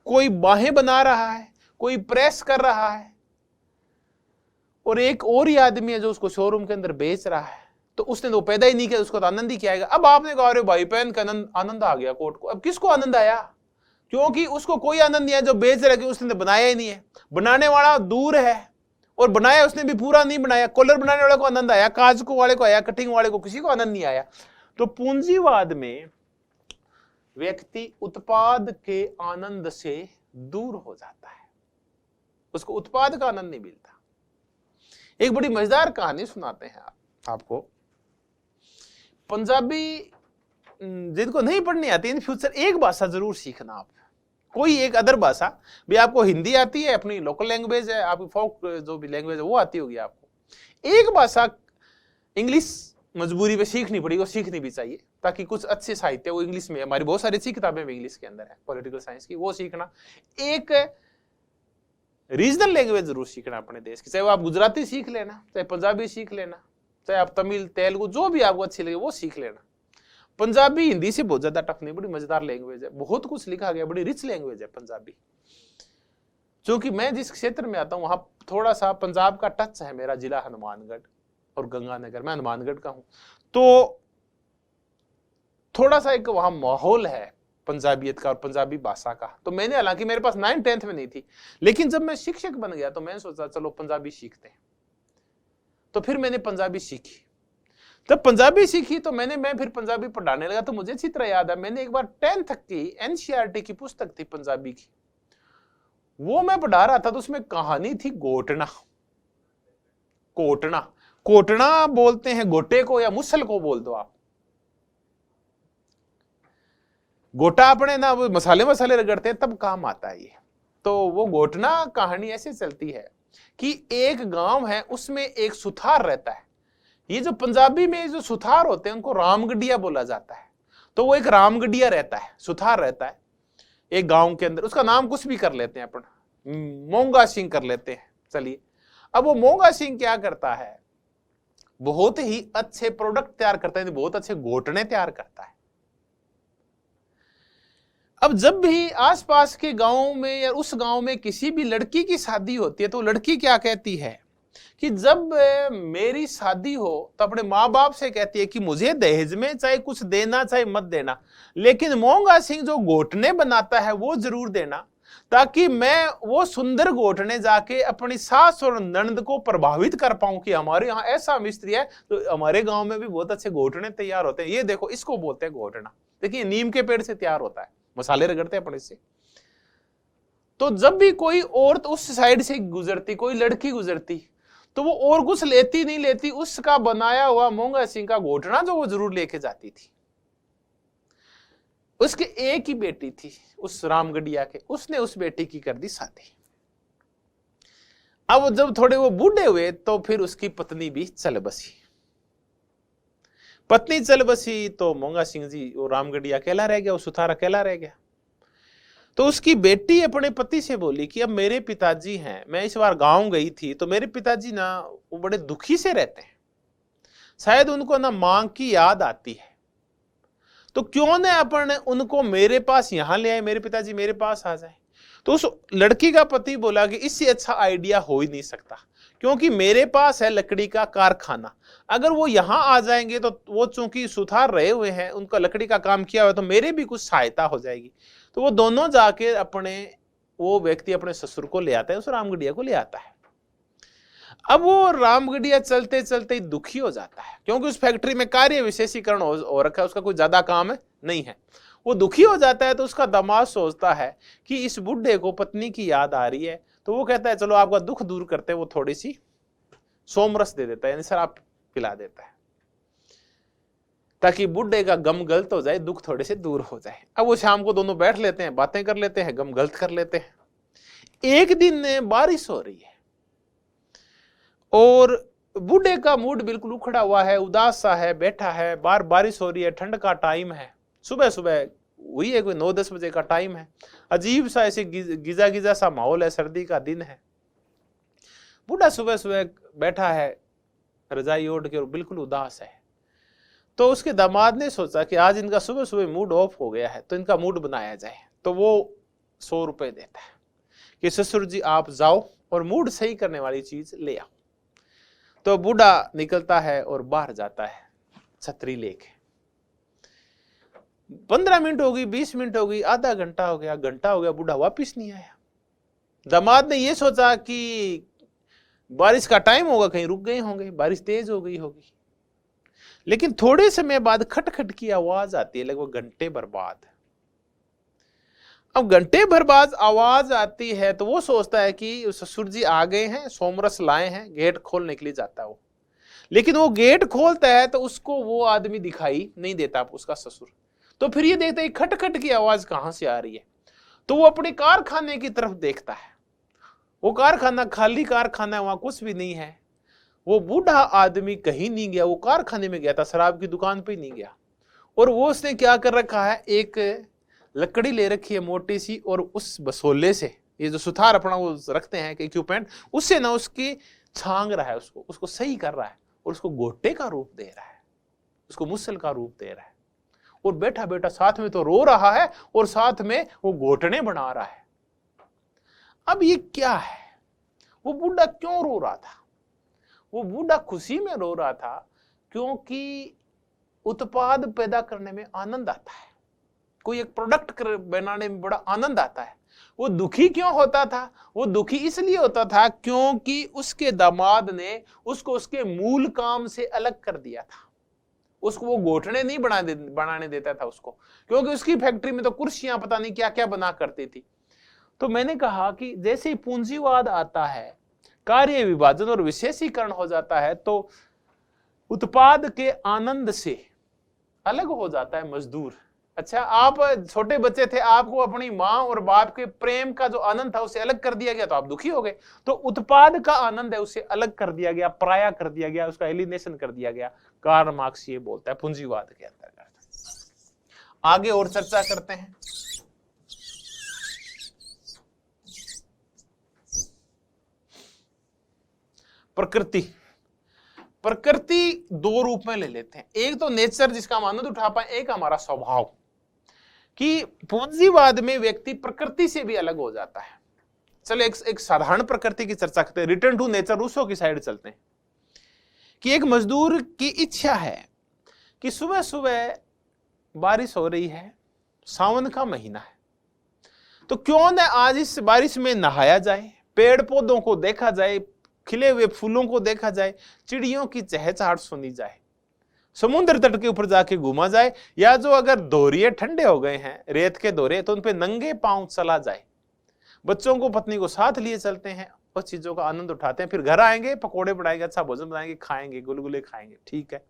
कोई बाहें बना रहा है, कोई प्रेस कर रहा है, और एक और ही आदमी है जो उसको शोरूम के अंदर बेच रहा है। तो उसने तो पैदा ही नहीं किया, उसको तो आनंद ही क्या आएगा। अब आपने कहा अरे भाई पहन का आनंद आ गया कोट को। अब किसको आनंद आया? क्योंकि उसको कोई आनंद नहीं है, जो बेच रहा है उसने तो बनाया ही नहीं है, बनाने वाला दूर है, और बनाया उसने भी पूरा नहीं बनाया। कॉलर बनाने वाले को आनंद आया, काज को वाले को आया, कटिंग वाले को, किसी को आनंद नहीं आया। तो पूंजीवाद में व्यक्ति उत्पाद के आनंद से दूर हो जाता है, उसको उत्पाद का आनंद नहीं मिलता। एक बड़ी मजेदार कहानी सुनाते हैं आपको। पंजाबी जिनको नहीं पढ़नी आती इन फ्यूचर एक भाषा जरूर सीखना। आप कोई एक अदर भाषा भी, आपको हिंदी आती है, अपनी लोकल लैंग्वेज है, आपकी फोक जो भी लैंग्वेज है वो आती होगी आपको। एक भाषा इंग्लिश मजबूरी पे सीखनी पड़ी और सीखनी भी चाहिए, ताकि कुछ अच्छे साहित्य वो इंग्लिश में, हमारी बहुत सारी अच्छी किताबें भी इंग्लिश के अंदर है पॉलिटिकल साइंस की, वो सीखना। एक रीजनल लैंग्वेज जरूर सीखना अपने देश की, चाहे वो आप गुजराती सीख लेना, चाहे पंजाबी सीख लेना, चाहे आप तमिल तेलुगु जो भी आपको अच्छी लगे वो सीख लेना। पंजाबी हिंदी से बहुत ज्यादा टफ नहीं, बड़ी मजेदार लैंग्वेज है, बहुत कुछ लिखा गया, बड़ी रिच लैंग्वेज है पंजाबी। क्योंकि मैं जिस क्षेत्र में आता हूँ वहां थोड़ा सा पंजाब का टच है, मेरा जिला हनुमानगढ़ और गंगानगर, मैं हनुमानगढ़ का हूं, तो थोड़ा सा एक वहां माहौल है पंजाबियत का और पंजाबी भाषा का। तो मैंने, हालांकि मेरे पास 9th-10th में नहीं थी, लेकिन जब मैं शिक्षक बन गया तो मैंने सोचा चलो पंजाबी सीखते हैं, तो फिर मैंने पंजाबी सीखी। जब पंजाबी सीखी तो मैं फिर पंजाबी पढ़ाने लगा। तो मुझे अच्छी तरह याद है, मैंने एक बार 10th तक की NCERT की पुस्तक थी पंजाबी की, वो मैं पढ़ा रहा था, तो उसमें कहानी थी गोटना। कोटना, कोटना बोलते हैं गोटे को, या मुसल को बोल दो आप। गोटा अपने ना वो मसाले रगड़ते हैं तब काम आता है ये। तो वो गोटना कहानी ऐसे चलती है कि एक गांव है, उसमें एक सुथार रहता है। ये जो पंजाबी में जो सुथार होते हैं उनको रामगढ़िया बोला जाता है। तो वो एक रामगढ़िया रहता है, सुथार रहता है एक गांव के अंदर। उसका नाम कुछ भी कर लेते हैं अपन, मोंगा सिंह कर लेते हैं, चलिए। अब वो मोंगा सिंह क्या करता है, बहुत ही अच्छे प्रोडक्ट तैयार करता है, बहुत अच्छे घोटने तैयार करता है। अब जब भी आसपास के गांव में या उस गांव में किसी भी लड़की की शादी होती है, तो लड़की क्या कहती है कि जब मेरी शादी हो तो अपने माँ बाप से कहती है कि मुझे दहेज में चाहे कुछ देना चाहे मत देना, लेकिन मोंगा सिंह जो घोटने बनाता है वो जरूर देना, ताकि मैं वो सुंदर घोटने जाके अपनी सास और ननद को प्रभावित कर पाऊं कि हमारे यहाँ ऐसा मिस्त्री है, तो हमारे गांव में भी बहुत अच्छे घोटने तैयार होते हैं, ये देखो इसको बोलते हैं घोटना। देखिए नीम के पेड़ से तैयार होता है, मसाले रगड़ते हैं अपने से। तो जब भी कोई औरत उस साइड से गुजरती, कोई लड़की गुजरती, तो वो और कुछ लेती नहीं लेती, उसका बनाया हुआ मोंगा सिंह का घोटना जो वो जरूर लेके जाती थी। उसके एक ही बेटी थी उस रामगढ़िया के, उसने उस बेटी की कर दी शादी। अब जब थोड़े वो बूढ़े हुए तो फिर उसकी पत्नी भी चल बसी। पत्नी चल बसी तो मोंगा सिंह जी, वो रामगढ़िया अकेला रह गया, वो सुथार अकेला रह गया। तो उसकी बेटी अपने पति से बोली कि अब मेरे पिताजी हैं, मैं इस बार गांव गई थी तो मेरे पिताजी ना वो बड़े दुखी से रहते हैं, शायद उनको ना मां की याद आती है, तो क्यों न अपन उनको मेरे पास यहां ले आए, मेरे पिताजी मेरे पास आ जाए। तो उस लड़की का पति बोला कि इससे अच्छा आइडिया हो ही नहीं सकता, क्योंकि मेरे पास है लकड़ी का कारखाना, अगर वो यहां आ जाएंगे तो वो चूंकि सुथार रहे हुए हैं, उनका लकड़ी का काम किया हुआ, तो मेरे भी कुछ सहायता हो जाएगी। तो वो दोनों जाके अपने, वो व्यक्ति अपने ससुर को ले आता है, उस रामगढ़िया को ले आता है। अब वो रामगढ़िया चलते चलते दुखी हो जाता है, क्योंकि उस फैक्ट्री में कार्य विशेषीकरण हो रखा है, उसका कोई ज्यादा काम नहीं है। वो दुखी हो जाता है, तो उसका दामाद सोचता है कि इस बुढ़े को पत्नी की याद आ रही है, तो वो कहता है चलो आपका दुख दूर करते हैं, वो थोड़ी सी सोमरस दे देता है, यानी शराब पिला देता है, ताकि बुढ़े का गम गलत हो जाए, दुख थोड़े से दूर हो जाए। अब वो शाम को दोनों बैठ लेते हैं, बातें कर लेते हैं, गम गलत कर लेते हैं। एक दिन बारिश हो रही है और बूढ़े का मूड बिल्कुल उखड़ा हुआ है, उदास सा है, बैठा है, बाहर बारिश हो रही है, ठंड का टाइम है, सुबह सुबह हुई है, कोई 9-10 बजे का टाइम है, अजीब सा ऐसे गिजा गिजा सा माहौल है, सर्दी का दिन है। बूढ़ा सुबह सुबह बैठा है रजाई ओढ़ के और बिल्कुल उदास है। तो उसके दामाद ने सोचा कि आज इनका सुबह सुबह मूड ऑफ हो गया है, तो इनका मूड बनाया जाए। तो वो 100 रुपए देता है कि ससुर जी आप जाओ और मूड सही करने वाली चीज ले आओ। तो बूढ़ा निकलता है और बाहर जाता है छतरी लेके। 15 मिनट हो गई, 20 मिनट हो गई, आधा घंटा हो गया, घंटा हो गया, बूढ़ा वापिस नहीं आया। दामाद ने ये सोचा कि बारिश का टाइम होगा, कहीं रुक गए होंगे, बारिश तेज हो गई होगी। लेकिन थोड़े समय बाद खटखट की आवाज आती है, लगभग घंटे भर बाद। अब घंटे भर बाद आवाज आती है तो वो सोचता है कि ससुर जी आ गए हैं, सोमरस लाए हैं, गेट खोलने के लिए जाता है वो। लेकिन वो गेट खोलता है तो उसको वो आदमी दिखाई नहीं देता, उसका ससुर। तो फिर ये देखता है खटखट की आवाज कहां से आ रही है, तो वो अपने कारखाने की तरफ देखता है। वो कारखाना खाली कारखाना है, वहां कुछ भी नहीं है। वो बूढ़ा आदमी कहीं नहीं गया, वो कारखाने में गया था, शराब की दुकान पे ही नहीं गया। और वो उसने क्या कर रखा है, एक लकड़ी ले रखी है मोटी सी, और उस बसोले से, ये जो सुथार अपना वो रखते हैं इक्विपमेंट, उससे ना उसकी छांग रहा है, उसको सही कर रहा है, और उसको गोटे का रूप दे रहा है, उसको मुसल का रूप दे रहा है। और बैठा बैठा साथ में तो रो रहा है और साथ में वो घोटने बना रहा है। अब ये क्या है? वो बूढ़ा क्यों रो रहा था? वो बूढ़ा खुशी में रो रहा था क्योंकि उत्पाद पैदा करने में आनंद आता है, कोई एक प्रोडक्ट बनाने में बड़ा आनंद आता है। वो दुखी क्यों होता था? वो दुखी इसलिए होता था क्योंकि उसके दामाद ने उसको उसके मूल काम से अलग कर दिया था। उसको वो घोटने नहीं बनाने देता था उसको, क्योंकि उसकी फैक्ट्री में तो कुर्सियां पता नहीं क्या क्या बना करती थी। तो मैंने कहा कि जैसे ही पूंजीवाद आता है, कार्य विभाजन और विशेषीकरण हो जाता है, तो उत्पाद के आनंद से अलग हो जाता है मजदूर। अच्छा, आप छोटे बच्चे थे, आपको अपनी माँ और बाप के प्रेम का जो आनंद था उसे अलग कर दिया गया तो आप दुखी हो गए। तो उत्पाद का आनंद है उसे अलग कर दिया गया, पराया कर दिया गया, उसका एलिनेशन कर दिया गया। कार्ल मार्क्स ये बोलता है पूंजीवाद के अंतर्गत। आगे और चर्चा करते हैं। प्रकृति दो रूप में ले लेते हैं, एक तो नेचर जिसका हम आनंद उठा पाए, एक हमारा स्वभाव। कि पूंजीवाद में व्यक्ति प्रकृति से भी अलग हो जाता है। चलो एक साधारण प्रकृति की चर्चा करते हैं, रिटर्न टू नेचर, रूसो की साइड चलते हैं। कि एक मजदूर की इच्छा है कि सुबह सुबह बारिश हो रही है, सावन का महीना है, तो क्यों न आज इस बारिश में नहाया जाए, पेड़ पौधों को देखा जाए, खिले हुए फूलों को देखा जाए, चिड़ियों की चहचहाट सुनी जाए, समुद्र तट के ऊपर जाके घूमा जाए, या जो अगर दोरिये ठंडे हो गए हैं, रेत के दोरे, तो उन पे नंगे पांव चला जाए। बच्चों को पत्नी को साथ लिए चलते हैं, उस चीजों का आनंद उठाते हैं, फिर घर आएंगे, पकोड़े बनाएंगे, अच्छा भोजन बनाएंगे, खाएंगे, गुलगुले खाएंगे, ठीक है।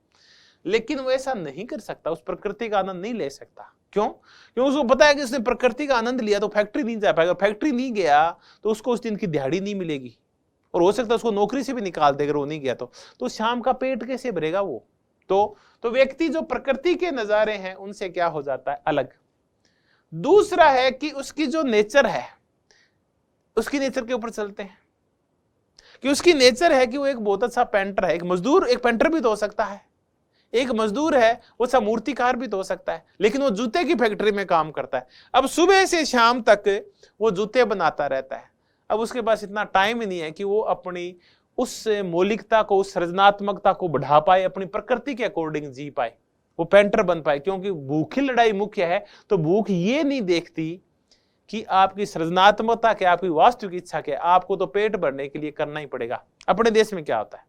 लेकिन वो ऐसा नहीं कर सकता, उस प्रकृति का आनंद नहीं ले सकता। क्यों? क्योंकि उसको पता है कि उसने प्रकृति का आनंद लिया तो फैक्ट्री नहीं जा पाएगा, फैक्ट्री नहीं गया तो उसको उस दिन की दिहाड़ी नहीं मिलेगी, और हो सकता है उसको नौकरी से भी निकाल दे अगर वो नहीं गया तो शाम का पेट कैसे भरेगा वो? तो व्यक्ति जो प्रकृति के नजारे हैं उनसे क्या हो जाता है, अलग। दूसरा है कि उसकी जो नेचर है, उसकी नेचर के ऊपर चलते हैं कि उसकी नेचर है कि वो एक बहुत अच्छा पेंटर है। एक मजदूर एक पेंटर भी तो हो सकता है, एक मजदूर है वो अच्छा मूर्तिकार भी तो हो सकता है, लेकिन वो जूते की फैक्ट्री में काम करता है। अब सुबह से शाम तक वो जूते बनाता रहता है। अब उसके पास इतना टाइम ही नहीं है कि वो अपनी उस मौलिकता को, उस सृजनात्मकता को बढ़ा पाए, अपनी प्रकृति के अकॉर्डिंग जी पाए, वो पेंटर बन पाए। क्योंकि भूखी लड़ाई मुख्य है, तो भूख ये नहीं देखती कि आपकी सृजनात्मकता क्या, आपकी वास्तविक इच्छा क्या, आपको तो पेट भरने के लिए करना ही पड़ेगा। अपने देश में क्या होता है,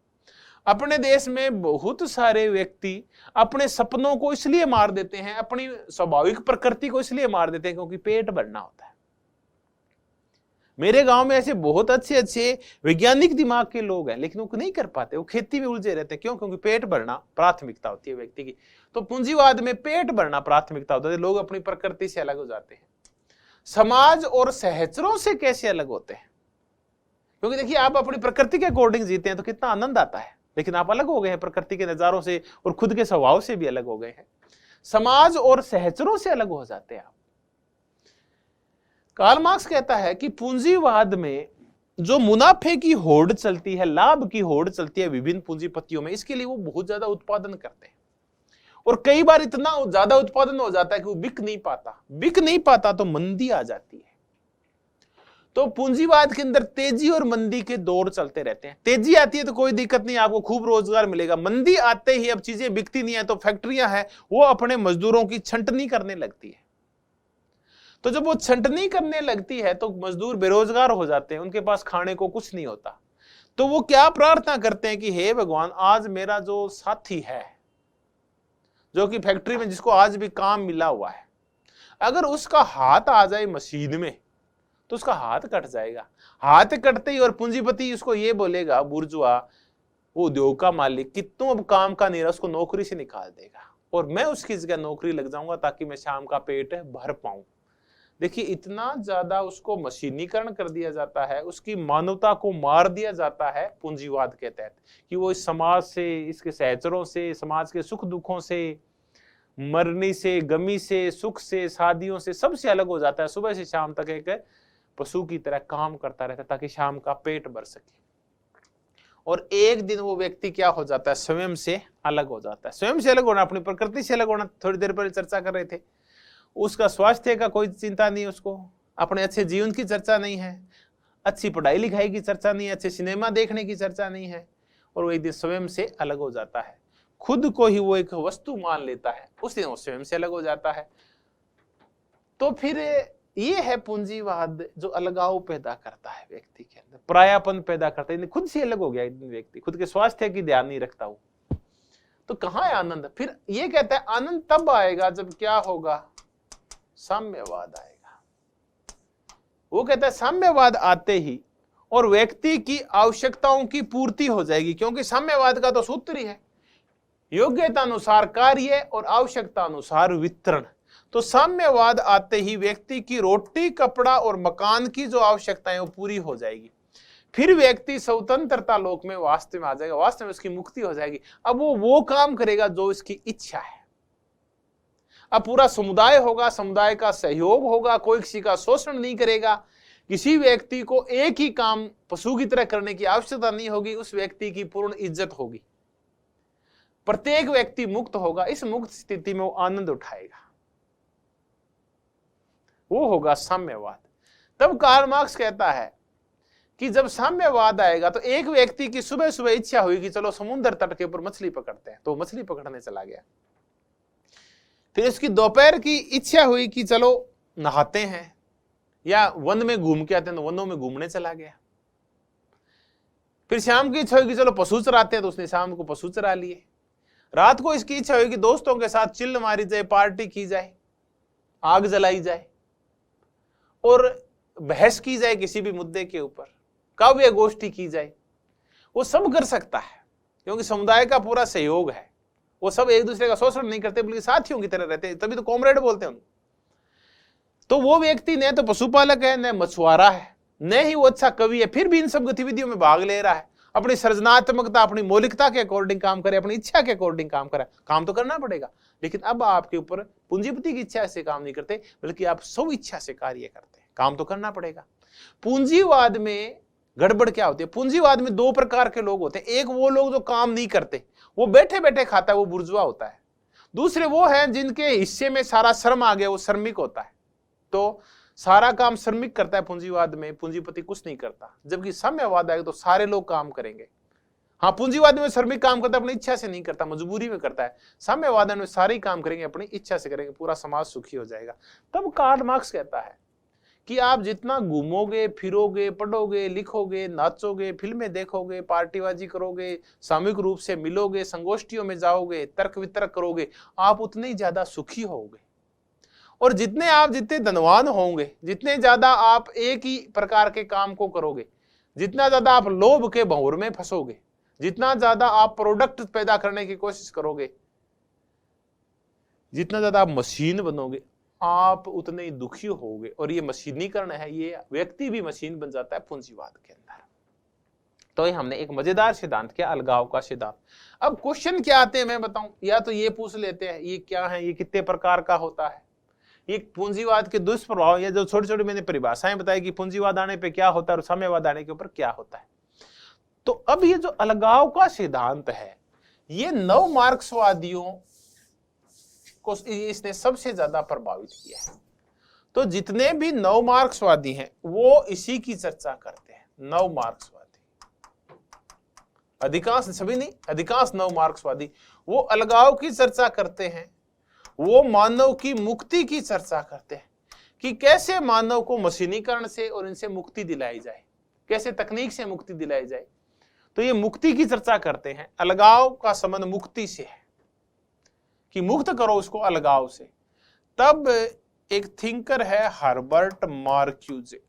अपने देश में बहुत सारे व्यक्ति अपने सपनों को इसलिए मार देते हैं, अपनी स्वाभाविक प्रकृति को इसलिए मार देते हैं क्योंकि पेट भरना होता है। मेरे गांव में ऐसे बहुत अच्छे अच्छे वैज्ञानिक दिमाग के लोग हैं, लेकिन वो नहीं कर पाते, वो खेती में उलझे रहते हैं। क्यों? क्योंकि पेट भरना प्राथमिकता होती है व्यक्ति की। तो पूंजीवाद में पेट भरना प्राथमिकता होता है, लोग अपनी प्रकृति से अलग हो जाते हैं। समाज और सहचरों से कैसे अलग होते हैं? क्योंकि देखिए, आप अपनी प्रकृति के अकॉर्डिंग जीते हैं तो कितना आनंद आता है, लेकिन आप अलग हो गए हैं प्रकृति के नजारों से, और खुद के स्वभाव से भी अलग हो गए हैं। समाज और सहचरों से अलग हो जाते हैं आप। कार्ल मार्क्स कहता है कि पूंजीवाद में जो मुनाफे की होड़ चलती है, लाभ की होड़ चलती है विभिन्न पूंजीपतियों में, इसके लिए वो बहुत ज्यादा उत्पादन करते हैं, और कई बार इतना ज्यादा उत्पादन हो जाता है कि वो बिक नहीं पाता तो मंदी आ जाती है। तो पूंजीवाद के अंदर तेजी और मंदी के दौर चलते रहते हैं। तेजी आती है तो कोई दिक्कत नहीं, आपको खूब रोजगार मिलेगा। मंदी आते ही अब चीजें बिकती नहीं है, तो फैक्ट्रियां हैं वो अपने मजदूरों की छंटनी करने लगती है। तो जब वो छंटनी करने लगती है तो मजदूर बेरोजगार हो जाते हैं, उनके पास खाने को कुछ नहीं होता। तो वो क्या प्रार्थना करते हैं कि हे भगवान, आज मेरा जो साथी है, जो कि फैक्ट्री में जिसको आज भी काम मिला हुआ है, अगर उसका हाथ आ जाए मशीन में तो उसका हाथ कट जाएगा। हाथ कटते ही और पूंजीपति उसको ये बोलेगा, बुर्जुआ, वो उद्योग का मालिक, कि तुम अब काम का नहीं रहा, उसको नौकरी से निकाल देगा और मैं उसकी जगह नौकरी लग जाऊंगा ताकि मैं शाम का पेट भर पाऊं। देखिए इतना ज्यादा उसको मशीनीकरण कर दिया जाता है, उसकी मानवता को मार दिया जाता है पूंजीवाद के तहत, कि वो इस समाज से, इसके सहचरों से, समाज के सुख दुखों से, मरने से, गमी से, सुख से, शादियों से, सबसे अलग हो जाता है। सुबह से शाम तक एक पशु की तरह काम करता रहता है ताकि शाम का पेट भर सके। और एक दिन वो व्यक्ति क्या हो जाता है, स्वयं से अलग हो जाता है। स्वयं से अलग होना, अपनी प्रकृति से अलग होना, थोड़ी देर पहले चर्चा कर रहे थे। उसका स्वास्थ्य का कोई चिंता नहीं, उसको अपने अच्छे जीवन की चर्चा नहीं है, अच्छी पढ़ाई लिखाई की चर्चा नहीं है, अच्छे सिनेमा देखने की चर्चा नहीं है, और वो एक दिन स्वयं से अलग हो जाता है। खुद को ही वो एक वस्तु मान लेता है, उस दिन वो स्वयं से अलग हो जाता है। तो फिर ये है पूंजीवाद, जो अलगाव पैदा करता है व्यक्ति के अंदर, परायापन पैदा करता है। खुद से अलग हो गया व्यक्ति, खुद के स्वास्थ्य की ध्यान नहीं रखता वो, तो कहाँ है आनंद? फिर ये कहता है आनंद तब आएगा जब क्या होगा, साम्यवाद आएगा। वो कहता है साम्यवाद आते ही और व्यक्ति की आवश्यकताओं की पूर्ति हो जाएगी, क्योंकि साम्यवाद का तो सूत्र ही है योग्यता अनुसार कार्य और आवश्यकता अनुसार वितरण। तो साम्यवाद आते ही व्यक्ति की रोटी, कपड़ा और मकान की जो आवश्यकताएं वो पूरी हो जाएगी। फिर व्यक्ति स्वतंत्रता लोक में वास्तव में आ जाएगा, वास्तव में उसकी मुक्ति हो जाएगी। अब वो काम करेगा जो इसकी इच्छा है। अब पूरा समुदाय होगा, समुदाय का सहयोग होगा, कोई किसी का शोषण नहीं करेगा, किसी व्यक्ति को एक ही काम पशु की तरह करने की आवश्यकता नहीं होगी, उस व्यक्ति की पूर्ण इज्जत होगी, प्रत्येक व्यक्ति मुक्त होगा। इस मुक्त स्थिति में वो आनंद उठाएगा, वो होगा साम्यवाद। तब कार्ल मार्क्स कहता है कि जब साम्यवाद आएगा तो एक व्यक्ति की सुबह सुबह इच्छा हुई कि चलो समुद्र तट के ऊपर मछली पकड़ते हैं, तो मछली पकड़ने चला गया। फिर उसकी दोपहर की इच्छा हुई कि चलो नहाते हैं या वन में घूम के आते हैं, तो वनों में घूमने चला गया। फिर शाम की इच्छा हुई कि चलो पशु चराते हैं, तो उसने शाम को पशु चरा लिए। रात को इसकी इच्छा हुई कि दोस्तों के साथ चिल्ल मारी जाए, पार्टी की जाए, आग जलाई जाए और बहस की जाए किसी भी मुद्दे के ऊपर, काव्य गोष्ठी की जाए। वो सब कर सकता है क्योंकि समुदाय का पूरा सहयोग है। वो सब एक दूसरे का शोषण नहीं करते, बल्कि साथियों की तरह रहते हैं, तभी तो कॉमरेड बोलते हैं उनको। तो वो व्यक्ति न तो पशुपालक है, न मछुआरा है, न ही वो अच्छा कवि है, फिर भी इन सब गतिविधियों में भाग ले रहा है। अपनी सृजनात्मकता, अपनी मौलिकता के अकॉर्डिंग काम करे, अपनी इच्छा के अकॉर्डिंग काम करे। काम तो करना पड़ेगा, लेकिन अब आपके ऊपर पूंजीपति की इच्छा से काम नहीं करते, बल्कि आप स्व इच्छा से कार्य करते हैं। काम तो करना पड़ेगा। पूंजीवाद में गड़बड़ क्या होती है? पूंजीवाद में दो प्रकार के लोग होते हैं। एक वो लोग जो काम नहीं करते, वो बैठे बैठे खाता है, वो बुर्जुआ होता है। दूसरे वो हैं जिनके हिस्से में सारा श्रम आ गया, वो श्रमिक होता है। तो सारा काम श्रमिक करता है पूंजीवाद में, पूंजीपति कुछ नहीं करता। जबकि साम्यवाद आएगा तो सारे लोग काम करेंगे। हाँ, पूंजीवाद में श्रमिक काम करता है, अपनी इच्छा से नहीं करता, मजबूरी में करता है। साम्यवाद में सारे काम करेंगे, अपनी इच्छा से करेंगे, पूरा समाज सुखी हो जाएगा। तब कार्ल मार्क्स कहता है कि आप जितना घूमोगे, फिरोगे, पढ़ोगे, लिखोगे, नाचोगे, फिल्में देखोगे, पार्टीबाजी करोगे, सामूहिक रूप से मिलोगे, संगोष्ठियों में जाओगे, तर्क वितर्क करोगे, आप उतने ही ज्यादा सुखी होगे। और जितने धनवान होंगे, जितने ज्यादा आप एक ही प्रकार के काम को करोगे, जितना ज्यादा आप लोभ के भंवर में फंसोगे, जितना ज्यादा आप प्रोडक्ट पैदा करने की कोशिश करोगे, जितना ज्यादा आप मशीन बनोगे, आप उतने ही दुखी होगे। और ये मशीनीकरण है, ये व्यक्ति भी मशीन बन जाता है पूंजीवाद के अंदर। तो ये हमने एक मजेदार सिद्धांत किया, अलगाव का सिद्धांत। अब क्वेश्चन क्या आते हैं मैं बताऊं, या तो ये पूछ लेते हैं ये क्या है, ये कितने प्रकार का होता है, ये पूंजीवाद के दुष्प्रभाव, या जो छोटी छोटी मैंने परिभाषाएं बताई कि पूंजीवाद आने पे क्या होता है और साम्यवाद आने के ऊपर क्या होता है। तो अब ये जो अलगाव का सिद्धांत है, ये नव मार्क्सवादियों को इसने सबसे ज्यादा प्रभावित किया है। तो जितने भी नव मार्क्सवादी हैं वो इसी की चर्चा करते हैं। नव मार्क्सवादी, अधिकांश, सभी नहीं, अधिकांश नव मार्क्सवादी वो अलगाव की चर्चा करते हैं। वो मानव की मुक्ति की चर्चा करते हैं कि कैसे मानव को मशीनीकरण से और इनसे मुक्ति दिलाई जाए, कैसे तकनीक से मुक्ति दिलाई जाए। तो ये मुक्ति की चर्चा करते हैं। अलगाव का संबंध मुक्ति से है कि मुक्त करो उसको अलगाव से। तब एक थिंकर है हर्बर्ट मार्क्यूजे।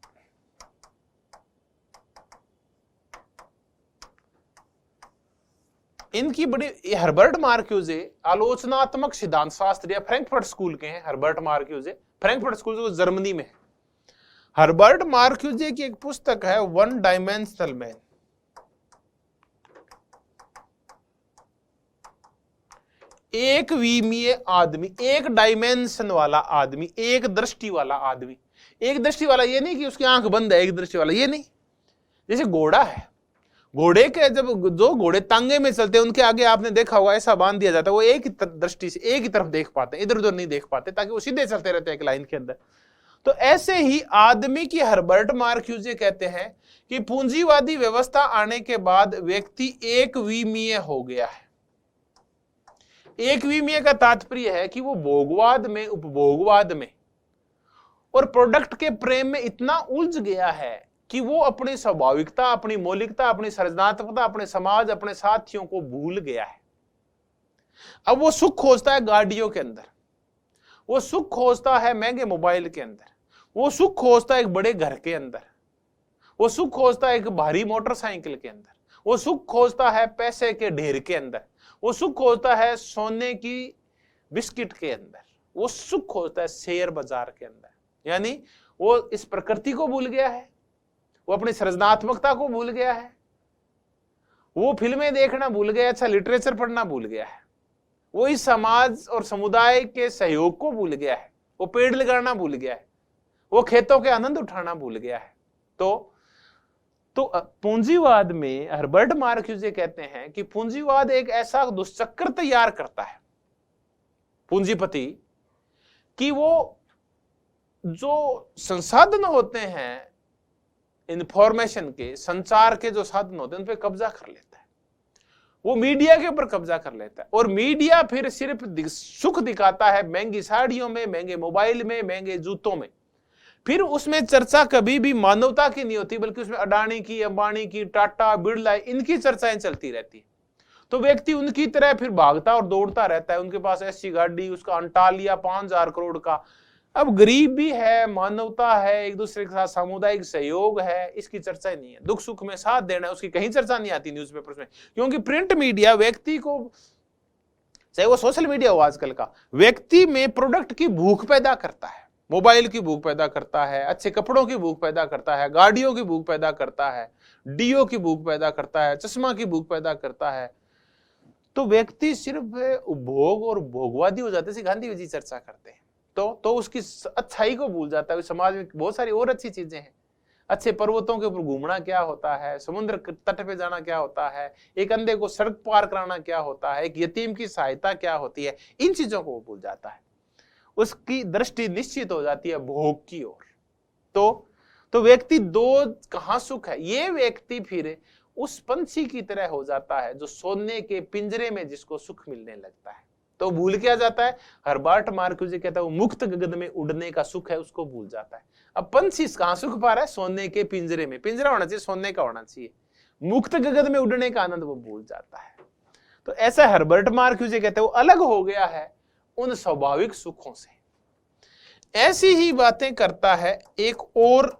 इनकी बड़ी, हर्बर्ट मार्क्यूजे आलोचनात्मक सिद्धांत शास्त्र या फ्रैंकफर्ट स्कूल के हैं। हर्बर्ट मार्क्यूजे फ्रैंकफर्ट स्कूल जो जर्मनी में है, हर्बर्ट मार्क्यूजे की एक पुस्तक है वन डायमेंशनल मैन। एक विमीय आदमी, एक डायमेंशन वाला आदमी, एक दृष्टि वाला आदमी। एक दृष्टि वाला ये नहीं कि उसकी आंख बंद है, एक दृष्टि वाला ये नहीं। जैसे घोड़ा है, घोड़े के जब जो घोड़े तांगे में चलते हैं उनके आगे आपने देखा होगा ऐसा बांध दिया जाता है, वो एक ही दृष्टि से एक ही तरफ देख पाते हैं, इधर उधर नहीं देख पाते, ताकि वो सीधे चलते रहते हैं एक लाइन के अंदर। तो ऐसे ही आदमी की हर्बर्ट मार्क्यूजे कहते हैं कि पूंजीवादी व्यवस्था आने के बाद व्यक्ति एक विमीय हो गया है। एक विमीय का तात्पर्य है कि वो भोगवाद में, उपभोगवाद में और प्रोडक्ट के प्रेम में इतना उलझ गया है कि वो अपनी स्वाभाविकता, अपनी मौलिकता, अपनी सृजनात्मकता, अपने समाज, अपने साथियों को भूल गया है। अब वो सुख खोजता है गाड़ियों के अंदर, वो सुख खोजता है महंगे मोबाइल के अंदर, वो सुख खोजता है एक बड़े घर के अंदर, वो सुख खोजता है एक भारी मोटरसाइकिल के अंदर, वो सुख खोजता है पैसे के ढेर के अंदर, वो सुख खोजता है सोने की बिस्किट के अंदर, वो सुख खोजता है शेयर बाजार के अंदर। यानी वो इस प्रकृति को भूल गया है, वो अपनी सृजनात्मकता को भूल गया है, वो फिल्में देखना भूल गया, अच्छा लिटरेचर पढ़ना भूल गया है, वो इस समाज और समुदाय के सहयोग को भूल गया है, वो पेड़ लगाना भूल गया है, वो खेतों के आनंद उठाना भूल गया है। तो पूंजीवाद में हर्बर्ट मार्क्यूजे कहते हैं कि पूंजीवाद एक ऐसा दुष्चक्र तैयार करता है पूंजीपति कि वो जो संसाधन होते हैं इंफॉर्मेशन के, संचार के जो साधन होते हैं उन पे कब्जा कर लेता है, वो मीडिया के ऊपर कब्जा कर लेता है। और मीडिया फिर सिर्फ सुख दिखाता है महंगी साड़ियों में, महंगे मोबाइल में, महंगे जूतों में। फिर उसमें चर्चा कभी भी मानवता की नहीं होती, बल्कि उसमें अडानी की, अंबानी की, टाटा, बिरला, इनकी चर्चाएं चलती रहती है। तो व्यक्ति उनकी तरह फिर भागता और दौड़ता रहता है, उनके पास ऐसी गाड़ी, उसका अंटालिया 5,000 करोड़ का। अब गरीब भी है, मानवता है, एक दूसरे के साथ सामुदायिक सहयोग है, इसकी चर्चा नहीं है। दुख सुख में साथ देना है, उसकी कहीं चर्चा नहीं आती न्यूज़पेपर्स में, क्योंकि प्रिंट मीडिया व्यक्ति को, चाहे वो सोशल मीडिया हो आजकल का, व्यक्ति में प्रोडक्ट की भूख पैदा करता है, मोबाइल की भूख पैदा करता है, अच्छे कपड़ों की भूख पैदा करता है, गाड़ियों की भूख पैदा करता है, डीओ की भूख पैदा करता है, चश्मा की भूख पैदा करता है। तो व्यक्ति सिर्फ उपभोग और भोगवादी हो जाते हैं, गांधी जी चर्चा करते हैं। तो उसकी अच्छाई को भूल जाता है। समाज में बहुत सारी और अच्छी चीजें हैं, अच्छे पर्वतों के ऊपर घूमना क्या होता है, समुद्र तट पे जाना क्या होता है, एक अंधे को सड़क पार कराना क्या होता है, एक यतीम की सहायता क्या होती है, इन चीजों को वो भूल जाता है। उसकी दृष्टि निश्चित हो जाती है भोग की ओर। तो व्यक्ति दो कहां सुख है, ये व्यक्ति फिर उस पंछी की तरह हो जाता है जो सोने के पिंजरे में जिसको सुख मिलने लगता है। तो भूल क्या जाता है, हर्बर्ट मार्क्यूजे कहता है वो मुक्त गगन में उड़ने का सुख है, उसको भूल जाता है। अब पंछी कहां सुख पा रहा है, सोने के पिंजरे में। पिंजरा होना चाहिए सोने का होना चाहिए, मुक्त गगन में उड़ने का आनंद वो भूल जाता है। तो ऐसा हर्बर्ट मार्क्यूजे कहते हैं वो अलग हो गया है उन स्वाभाविक सुखों से। ऐसी ही बातें करता है एक और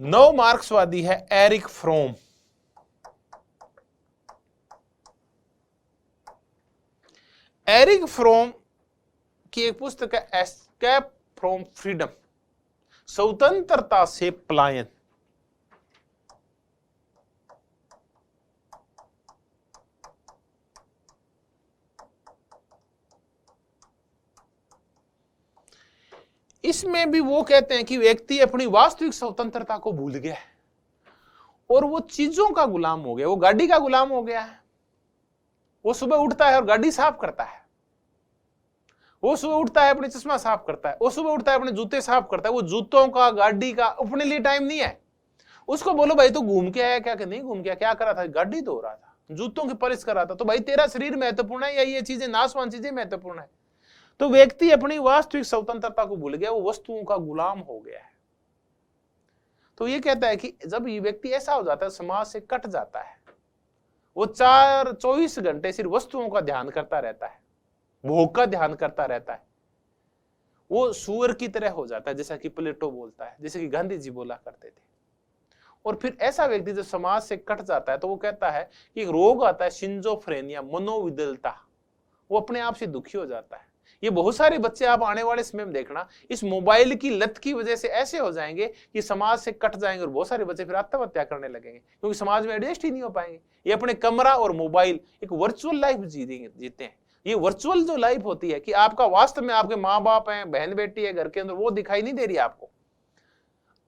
नव मार्क्सवादी है, एरिक फ्रोम। एरिक फ्रोम की एक पुस्तक है एस्केप फ्रॉम फ्रीडम, स्वतंत्रता से पलायन। इसमें भी वो कहते हैं कि व्यक्ति अपनी वास्तविक स्वतंत्रता को भूल गया है और वो चीजों का गुलाम हो गया, वो गाड़ी का गुलाम हो गया है। वो सुबह उठता है और गाड़ी साफ करता है, वो सुबह उठता है अपने चश्मा साफ करता है, वो सुबह उठता है अपने जूते साफ करता है। वो जूतों का, गाड़ी का अपने लिए टाइम नहीं है। उसको बोलो भाई तू घूम के आया क्या, कि नहीं घूम के, क्या कर रहा था, गाड़ी धो रहा था, जूतों की पॉलिश कर रहा था। तो भाई तेरा शरीर महत्वपूर्ण है या ये चीजें, नाशवान चीजें महत्वपूर्ण है? तो व्यक्ति अपनी वास्तविक स्वतंत्रता को भूल गया, वो वस्तुओं का गुलाम हो गया है। तो ये कहता है कि जब ये व्यक्ति ऐसा हो जाता है, समाज से कट जाता है, वो 24 घंटे सिर्फ वस्तुओं का ध्यान करता रहता है, भोग का ध्यान करता रहता है, वो सुअर की तरह हो जाता है, जैसा कि प्लेटो बोलता है, जैसे कि गांधी जी बोला करते थे। और फिर ऐसा व्यक्ति जब समाज से कट जाता है तो वो कहता है कि एक रोग आता है, शिंजोफ्रेनिया, मनोविदलता। वो अपने आप से दुखी हो जाता है। ये बहुत सारे बच्चे आप आने वाले समय में देखना इस मोबाइल की लत की वजह से ऐसे हो जाएंगे कि समाज से कट जाएंगे, और बहुत सारे बच्चे फिर आत्महत्या करने लगेंगे क्योंकि समाज में एडजस्ट ही नहीं हो पाएंगे। ये अपने कमरा और मोबाइल एक वर्चुअल लाइफ जीते हैं। ये वर्चुअल जो लाइफ होती है कि आपका वास्तव में आपके माँ बाप हैं, बहन बेटी है घर के अंदर, वो दिखाई नहीं दे रही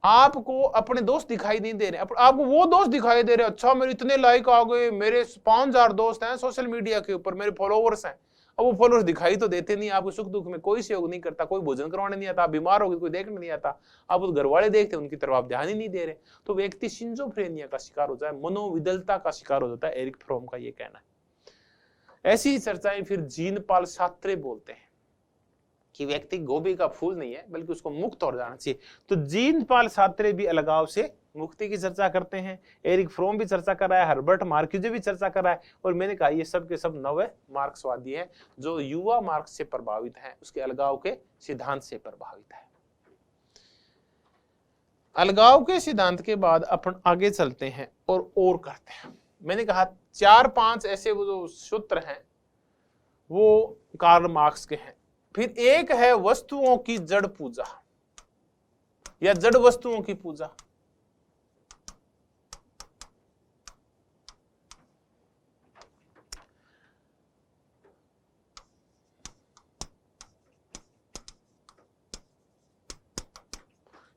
आपको अपने दोस्त दिखाई नहीं दे रहे, आपको वो दोस्त दिखाई दे रहे। अच्छा मेरे इतने लाइक आ गए, मेरे 5000 दोस्त हैं सोशल मीडिया के ऊपर, मेरे फॉलोवर्स हैं। अब वो फॉलोअर्स दिखाई तो देते नहीं, आपको सुख दुख में कोई सहयोग नहीं करता, कोई भोजन करवाने नहीं आता, आप बीमार हो गए कोई देखने नहीं आता, आप उस घर वाले देखते उनकी तरफ आप ध्यान ही नहीं दे रहे, तो व्यक्ति शिंजोफ्रेनिया का शिकार हो जाए, मनोविदलता का शिकार हो जाता है, एरिक फ्रोम का ये कहना है। ऐसी चर्चाएं फिर जीन पाल सात्रे बोलते हैं कि व्यक्ति गोभी का फूल नहीं है बल्कि उसको मुक्त हो जाना चाहिए। तो जीन पाल सात्रे भी अलगाव से मुक्ति की चर्चा करते हैं, एरिक फ्रोम भी चर्चा कर रहा है, हर्बर्ट मार्क्यूजे भी चर्चा कर रहा है, और मैंने कहा ये सब के सब नव मार्क्सवादी हैं जो युवा मार्क्स से प्रभावित हैं, उसके अलगाव के सिद्धांत से प्रभावित है। अलगाव के सिद्धांत के बाद अपन आगे चलते हैं और करते हैं। मैंने कहा 4-5 ऐसे वो जो सूत्र हैं वो कार्ल मार्क्स के हैं। फिर एक है वस्तुओं की जड़ पूजा या जड़ वस्तुओं की पूजा।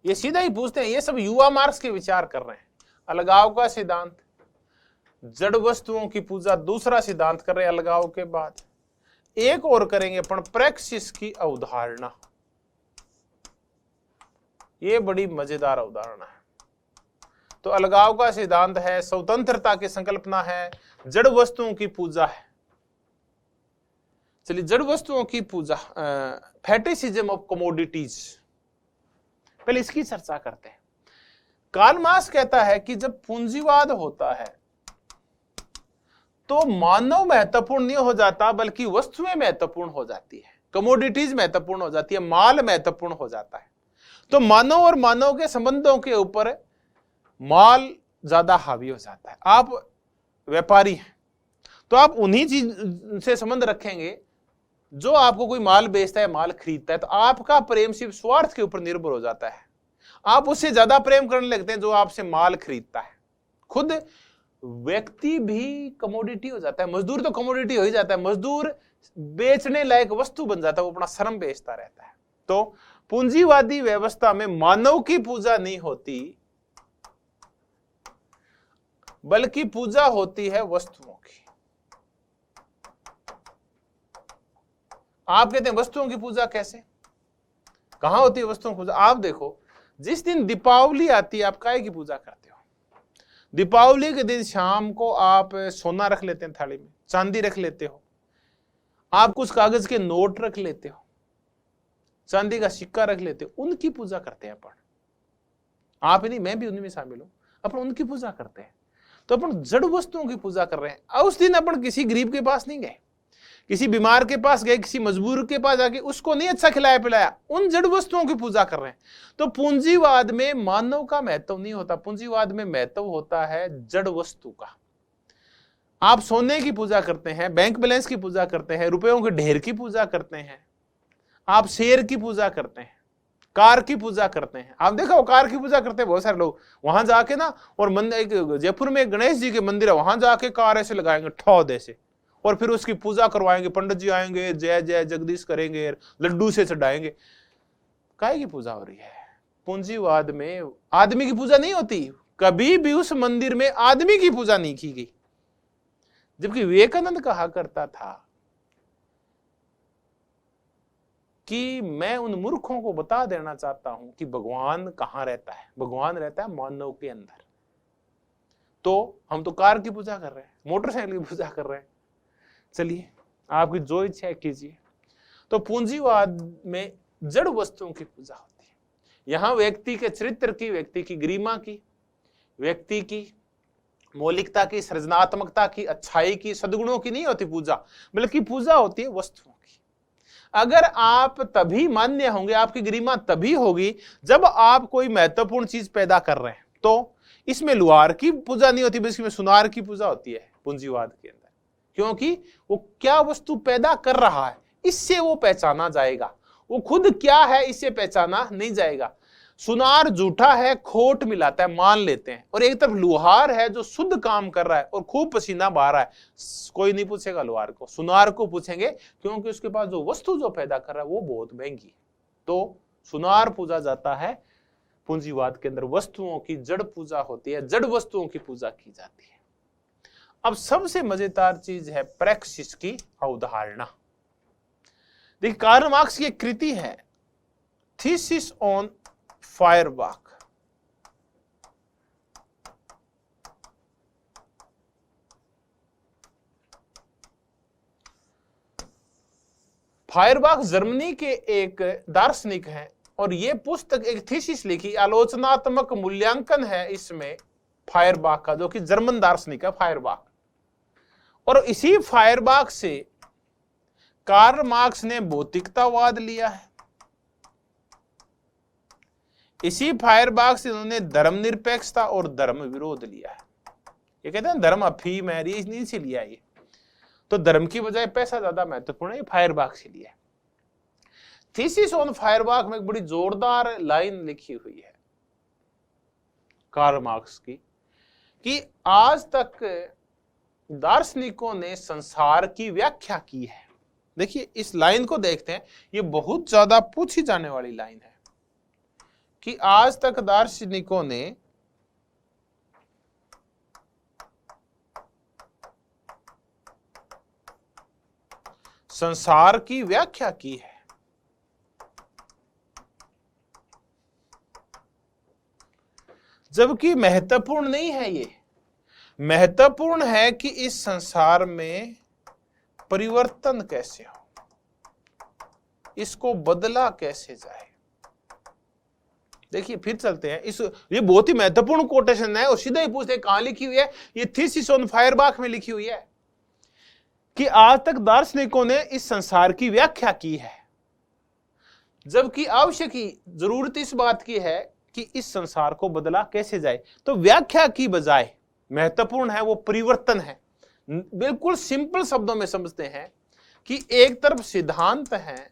ये सीधा ही पूछते हैं, ये सब युवा मार्क्स के विचार कर रहे हैं। अलगाव का सिद्धांत, जड़ वस्तुओं की पूजा, दूसरा सिद्धांत कर रहे हैं अलगाव के बाद। एक और करेंगे अपन प्रैक्सिस की अवधारणा। ये बड़ी मजेदार अवधारणा है। तो अलगाव का सिद्धांत है, स्वतंत्रता की संकल्पना है, जड़ वस्तुओं की पूजा है। चलिए जड़ वस्तुओं की पूजा, फेटिसिज्म ऑफ कमोडिटीज, पहले इसकी चर्चा करते हैं। कार्ल मार्क्स कहता है कि जब पूंजीवाद होता है तो मानव महत्वपूर्ण नहीं हो जाता बल्कि वस्तुएं महत्वपूर्ण हो जाती है, कमोडिटीज महत्वपूर्ण हो जाती है, माल महत्वपूर्ण हो जाता है। तो मानव और मानव के संबंधों के ऊपर माल ज्यादा हावी हो जाता है। आप व्यापारी हैं तो आप उन्हीं चीज से संबंध रखेंगे जो आपको कोई माल बेचता है, माल खरीदता है, तो आपका प्रेम सिर्फ स्वार्थ के ऊपर निर्भर हो जाता है। आप उससे ज्यादा प्रेम करने लगते हैं जो आपसे माल खरीदता है। खुद व्यक्ति भी कमोडिटी हो जाता है, मजदूर तो कमोडिटी हो ही जाता है, मजदूर बेचने लायक वस्तु बन जाता है, वो अपना श्रम बेचता रहता है। तो पूंजीवादी व्यवस्था में मानव की पूजा नहीं होती बल्कि पूजा होती है वस्तुओं की। आप कहते हैं वस्तुओं की पूजा कैसे, कहां होती है वस्तुओं की पूजा? आप देखो, जिस दिन दीपावली आती है आप काय की पूजा करते हो? दीपावली के दिन शाम को आप सोना रख लेते हैं थाली में, चांदी रख लेते हो, आप कुछ कागज के नोट रख लेते हो, चांदी का सिक्का रख लेते हो, उनकी पूजा करते हैं अपन। आप ही नहीं, मैं भी उनमें शामिल हूं, अपन उनकी पूजा करते हैं। तो अपन जड़ वस्तुओं की पूजा कर रहे हैं। और उस दिन अपन किसी गरीब के पास नहीं गए, किसी बीमार के पास गए, किसी मजबूर के पास जाके उसको नहीं अच्छा खिलाया पिलाया, उन जड़ वस्तुओं की पूजा कर रहे हैं। तो पूंजीवाद में मानव का महत्व नहीं होता, पूंजीवाद में महत्व होता है जड़ वस्तु का। आप सोने की पूजा करते हैं, बैंक बैलेंस की पूजा करते हैं, रुपयों के ढेर की पूजा करते हैं, आप शेर की पूजा करते हैं, कार की पूजा करते हैं। आप देखो कार की पूजा करते हैं बहुत सारे लोग, वहां जाके ना, और मंदिर जयपुर में गणेश जी के मंदिर है, वहां जाके कार ऐसे लगाएंगे ठौद ऐसे, और फिर उसकी पूजा करवाएंगे, पंडित जी आएंगे, जय जय जगदीश करेंगे, लड्डू से चढ़ाएंगे। काय की पूजा हो रही है? पूंजीवाद में आदमी की पूजा नहीं होती, कभी भी उस मंदिर में आदमी की पूजा नहीं की गई। जबकि विवेकानंद कहा करता था कि मैं उन मूर्खों को बता देना चाहता हूं कि भगवान कहां रहता है, भगवान रहता है मानव के अंदर। तो हम तो कार की पूजा कर रहे हैं, मोटरसाइकिल की पूजा कर रहे हैं। चलिए आपकी जो इच्छा है कीजिए। तो पूंजीवाद में जड़ वस्तुओं की पूजा होती है। यहां व्यक्ति के चरित्र की, व्यक्ति की गरिमा की, व्यक्ति की मौलिकता की, सृजनात्मकता की, अच्छाई की, सद्गुणों की नहीं होती पूजा, बल्कि पूजा होती है वस्तुओं की। अगर आप तभी मान्य होंगे, आपकी गरिमा तभी होगी जब आप कोई महत्वपूर्ण चीज पैदा कर रहे हैं। तो इसमें लुहार की पूजा नहीं होती, बल्कि इसमें सुनार की पूजा होती है पूंजीवाद के अंदर, क्योंकि वो क्या वस्तु पैदा कर रहा है इससे वो पहचाना जाएगा। वो खुद क्या है इससे पहचाना नहीं जाएगा। सुनार झूठा है, खोट मिलाता है, मान लेते हैं, और एक तरफ लुहार है जो शुद्ध काम कर रहा है और खूब पसीना बहा रहा है। कोई नहीं पूछेगा लुहार को, सुनार को पूछेंगे, क्योंकि उसके पास जो वस्तु जो पैदा कर रहा है वो बहुत महंगी है। तो सुनार पूजा जाता है। पूंजीवाद के अंदर वस्तुओं की जड़ पूजा होती है, जड़ वस्तुओं की पूजा की जाती है। अब सबसे मजेदार चीज है प्रैक्सिस की अवधारणा। देखिए, कार्ल मार्क्स की एक कृति है thesis on Feuerbach. Feuerbach Germany के एक दार्शनिक हैं और ये पुस्तक एक थीसिस लिखी, आलोचनात्मक मूल्यांकन है इसमें फायरबाख का, जो कि जर्मन दार्शनिक है फायरबाख। और इसी फायरबाख से कार्ल मार्क्स ने भौतिकतावाद लिया है। इसी फायरबाख से उन्होंने धर्मनिरपेक्षता और धर्म विरोध लिया है। ये कहते हैं धर्म अफीम है, ये नहीं से लिया ये, तो धर्म की बजाय पैसा ज्यादा महत्वपूर्ण है, ये फायरबाख से लिया है। थीसिस ऑन फायरबाख में एक बड़ी जोरदार लाइन लिखी हुई है कार्ल मार्क्स की कि आज तक दार्शनिकों ने संसार की व्याख्या की है। देखिए, इस लाइन को देखते हैं, ये बहुत ज्यादा पूछी जाने वाली लाइन है कि आज तक दार्शनिकों ने संसार की व्याख्या की है। जबकि महत्वपूर्ण नहीं है ये, महत्वपूर्ण है कि इस संसार में परिवर्तन कैसे हो, इसको बदला कैसे जाए। देखिए, फिर चलते हैं इस, ये बहुत ही महत्वपूर्ण कोटेशन है और सीधा ही पूछते हैं कहां लिखी हुई है। ये थीसिस ऑन फायरबाख में लिखी हुई है कि आज तक दार्शनिकों ने इस संसार की व्याख्या की है, जबकि आवश्यक ही जरूरत इस बात की है कि इस संसार को बदला कैसे जाए। तो व्याख्या की बजाय महत्वपूर्ण है वो परिवर्तन है। बिल्कुल सिंपल शब्दों में समझते हैं कि एक तरफ सिद्धांत है,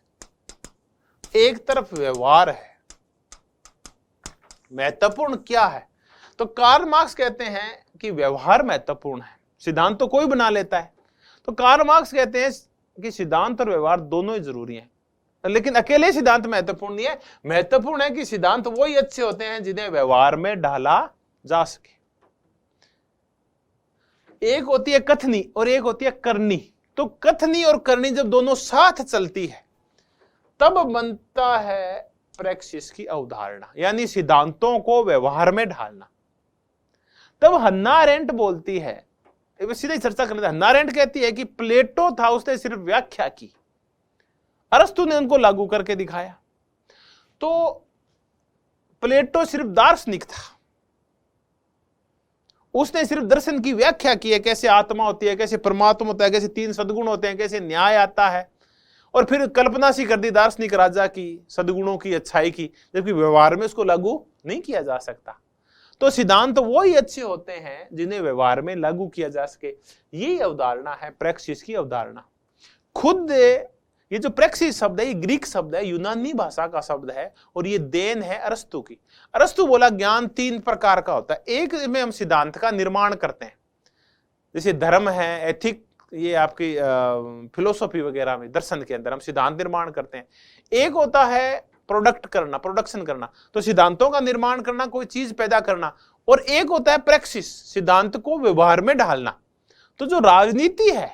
एक तरफ व्यवहार है। महत्वपूर्ण क्या है? तो कार्ल मार्क्स कहते हैं कि व्यवहार महत्वपूर्ण है, सिद्धांत तो कोई बना लेता है। तो कार्ल मार्क्स कहते हैं कि सिद्धांत और व्यवहार दोनों ही जरूरी हैं, लेकिन अकेले सिद्धांत महत्वपूर्ण नहीं है। महत्वपूर्ण है कि सिद्धांत वही अच्छे होते हैं जिन्हें व्यवहार में ढाला जा सके। एक होती है कथनी और एक होती है करनी। तो कथनी और करनी जब दोनों साथ चलती है तब बनता है प्रैक्सिस की अवधारणा, यानी सिद्धांतों को व्यवहार में ढालना। तब हन्ना अरेंट बोलती है, सीधे चर्चा करने, हन्ना अरेंट कहती है कि प्लेटो था, उसने सिर्फ व्याख्या की, अरस्तु ने उनको लागू करके दिखाया। तो प्लेटो सिर्फ दार्शनिक था, उसने सिर्फ दर्शन की व्याख्या की है, कैसे आत्मा होती है, कैसे परमात्मा होता है, कैसे तीन सद्गुण होते हैं, कैसे न्याय आता है, और फिर कल्पना सी कर दी दार्शनिक राजा की, सद्गुणों की, अच्छाई की, जबकि व्यवहार में उसको लागू नहीं किया जा सकता। तो सिद्धांत वो ही अच्छे होते हैं जिन्हें व्यवहार में लागू किया जा सके। यही अवधारणा है प्रैक्सिस की अवधारणा। खुद ये जो प्रैक्सिस शब्द है, ये ग्रीक शब्द है, यूनानी भाषा का शब्द है, और ये देन है अरस्तु की। अरस्तु बोला ज्ञान तीन प्रकार का होता है। एक में हम सिद्धांत का निर्माण करते हैं, जैसे धर्म है, एथिक, ये आपकी फिलोसॉफी वगैरह में, दर्शन के अंदर हम सिद्धांत निर्माण करते हैं। एक होता है प्रोडक्ट करना, प्रोडक्शन करना, तो सिद्धांतों का निर्माण करना, कोई चीज पैदा करना। और एक होता है प्रैक्सिस, सिद्धांत को व्यवहार में ढालना। तो जो राजनीति है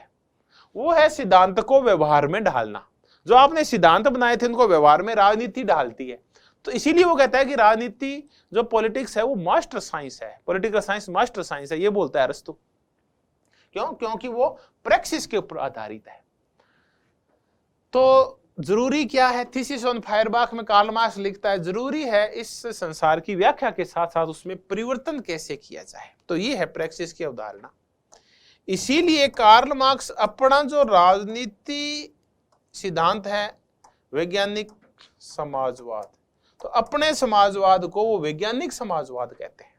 वो है सिद्धांत को व्यवहार में ढालना। जो आपने सिद्धांत बनाए थे उनको व्यवहार में राजनीति ढालती है। तो इसीलिए वो कहता है कि राजनीति जो पॉलिटिक्स है वो मास्टर साइंस है, पॉलिटिकल साइंस मास्टर साइंस है, ये बोलता है अरस्तु। क्यों? क्योंकि वो प्रैक्सिस के ऊपर आधारित है। तो जरूरी क्या है? थीसिस ऑन फायरबाख में कार्ल मार्क्स लिखता है, जरूरी है इस संसार की व्याख्या के साथ साथ उसमें परिवर्तन कैसे किया जाए। तो ये है प्रैक्सिस की अवधारणा। इसीलिए कार्ल मार्क्स अपना जो राजनीति सिद्धांत है वैज्ञानिक समाजवाद, तो अपने समाजवाद को वो वैज्ञानिक समाजवाद कहते हैं।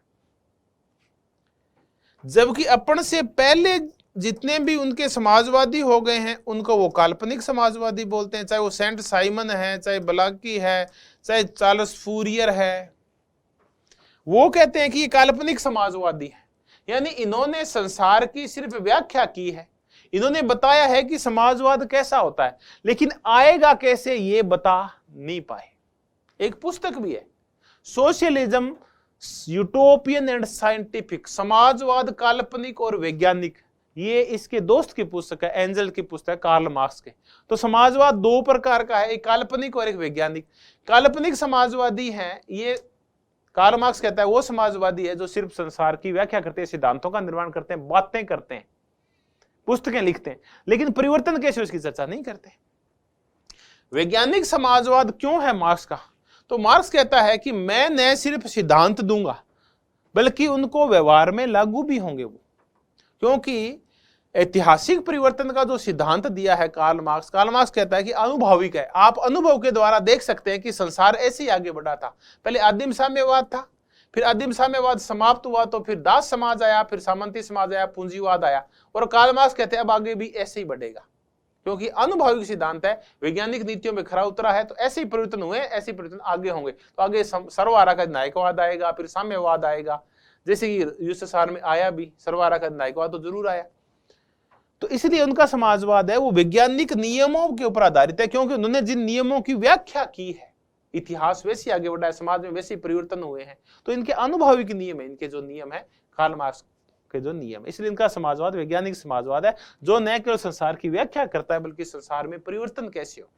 जबकि अपन से पहले जितने भी उनके समाजवादी हो गए हैं उनको वो काल्पनिक समाजवादी बोलते हैं, चाहे वो सेंट साइमन है, चाहे ब्लाकी है, चाहे चार्ल्स फूरियर है, वो कहते हैं कि ये काल्पनिक समाजवादी है। यानी इन्होंने संसार की सिर्फ व्याख्या की है, इन्होंने बताया है कि समाजवाद कैसा होता है, लेकिन आएगा कैसे ये बता नहीं पाए। एक पुस्तक भी है, सोशलिज्म यूटोपियन एंड साइंटिफिक, समाजवाद काल्पनिक और वैज्ञानिक, ये इसके दोस्त की पुस्तक है, एंजल की पुस्तक है, कार्ल मार्क्स के। तो समाजवाद दो प्रकार का है, एक काल्पनिक और एक वैज्ञानिक। काल्पनिक समाजवादी है, ये कार्ल मार्क्स कहता है वो समाजवादी है जो सिर्फ संसार की व्याख्या करते हैं, सिद्धांतों का निर्माण करते हैं, बातें करते हैं, पुस्तकें लिखते हैं, लेकिन परिवर्तन कैसे उसकी चर्चा नहीं करते। वैज्ञानिक समाजवाद क्यों है मार्क्स का? तो मार्क्स कहता है कि मैं न सिर्फ सिद्धांत दूंगा बल्कि उनको व्यवहार में लागू भी होंगे वो, क्योंकि ऐतिहासिक परिवर्तन का जो सिद्धांत दिया है कार्ल मार्क्स कहता है कि अनुभविक है। आप अनुभव के द्वारा देख सकते हैं कि संसार ऐसे ही आगे बढ़ा था। पहले आदिम साम्यवाद था, फिर आदिम साम्यवाद समाप्त हुआ तो फिर दास समाज आया, फिर सामंती समाज आया, पूंजीवाद आया, और कार्ल मार्क्स कहते हैं अब आगे भी ऐसे ही बढ़ेगा, क्योंकि अनुभविक सिद्धांत है, वैज्ञानिक नीतियों में खरा उतरा है, तो ऐसे ही परिवर्तन हुए, ऐसे परिवर्तन आगे होंगे। तो आगे सर्वआराखंड न्यायिकवाद आएगा, फिर साम्यवाद आएगा, जैसे कि यूएसएसआर में आया भी सर्वआराखंड न्यायिकवाद तो जरूर आया। तो इसलिए उनका समाजवाद है वो वैज्ञानिक नियमों के ऊपर आधारित है, क्योंकि उन्होंने जिन नियमों की व्याख्या की है, इतिहास वैसे आगे बढ़ा है, समाज में वैसे परिवर्तन हुए हैं, तो इनके अनुभविक नियम है, इनके जो नियम है कार्ल मार्क्स के जो नियम, इसलिए इनका समाजवाद वैज्ञानिक समाजवाद है जो न केवल संसार की व्याख्या करता है बल्कि संसार में परिवर्तन कैसे हो।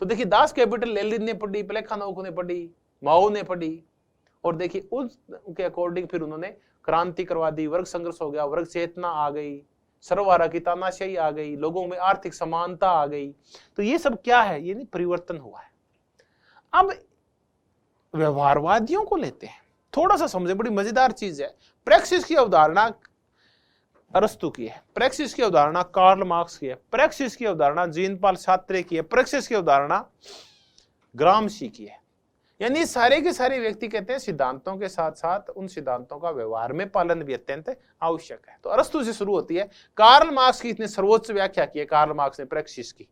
तो देखिए दास कैपिटल लेनिन ने पढ़ी, प्लेखानोव ने पढ़ी, माओ ने पढ़ी, और देखिए उसके अकॉर्डिंग फिर उन्होंने क्रांति करवा दी, वर्ग संघर्ष हो गया, वर्ग चेतना आ गई, सर्वहारा की तानाशाही आ गई, लोगों में आर्थिक समानता आ गई। तो ये सब क्या है? ये नहीं परिवर्तन हुआ है। अब व्यवहारवादियों को लेते हैं, थोड़ा सा समझे, बड़ी मजेदार चीज है। प्रैक्सिस की अवधारणा अरस्तु की है, प्रैक्सिस की अवधारणा कार्ल मार्क्स की है, प्रैक्सिस की अवधारणा जीन पॉल सार्त्रे की है, प्रैक्सिस की अवधारणा ग्रामशी की है। यानी सारे के सारे व्यक्ति कहते हैं सिद्धांतों के साथ साथ उन सिद्धांतों का व्यवहार में पालन भी अत्यंत आवश्यक है। तो अरस्तु से शुरू होती है। कार्ल मार्क्स की इतनी सर्वोच्च व्याख्या की है कार्ल मार्क्स ने प्रैक्सिस की,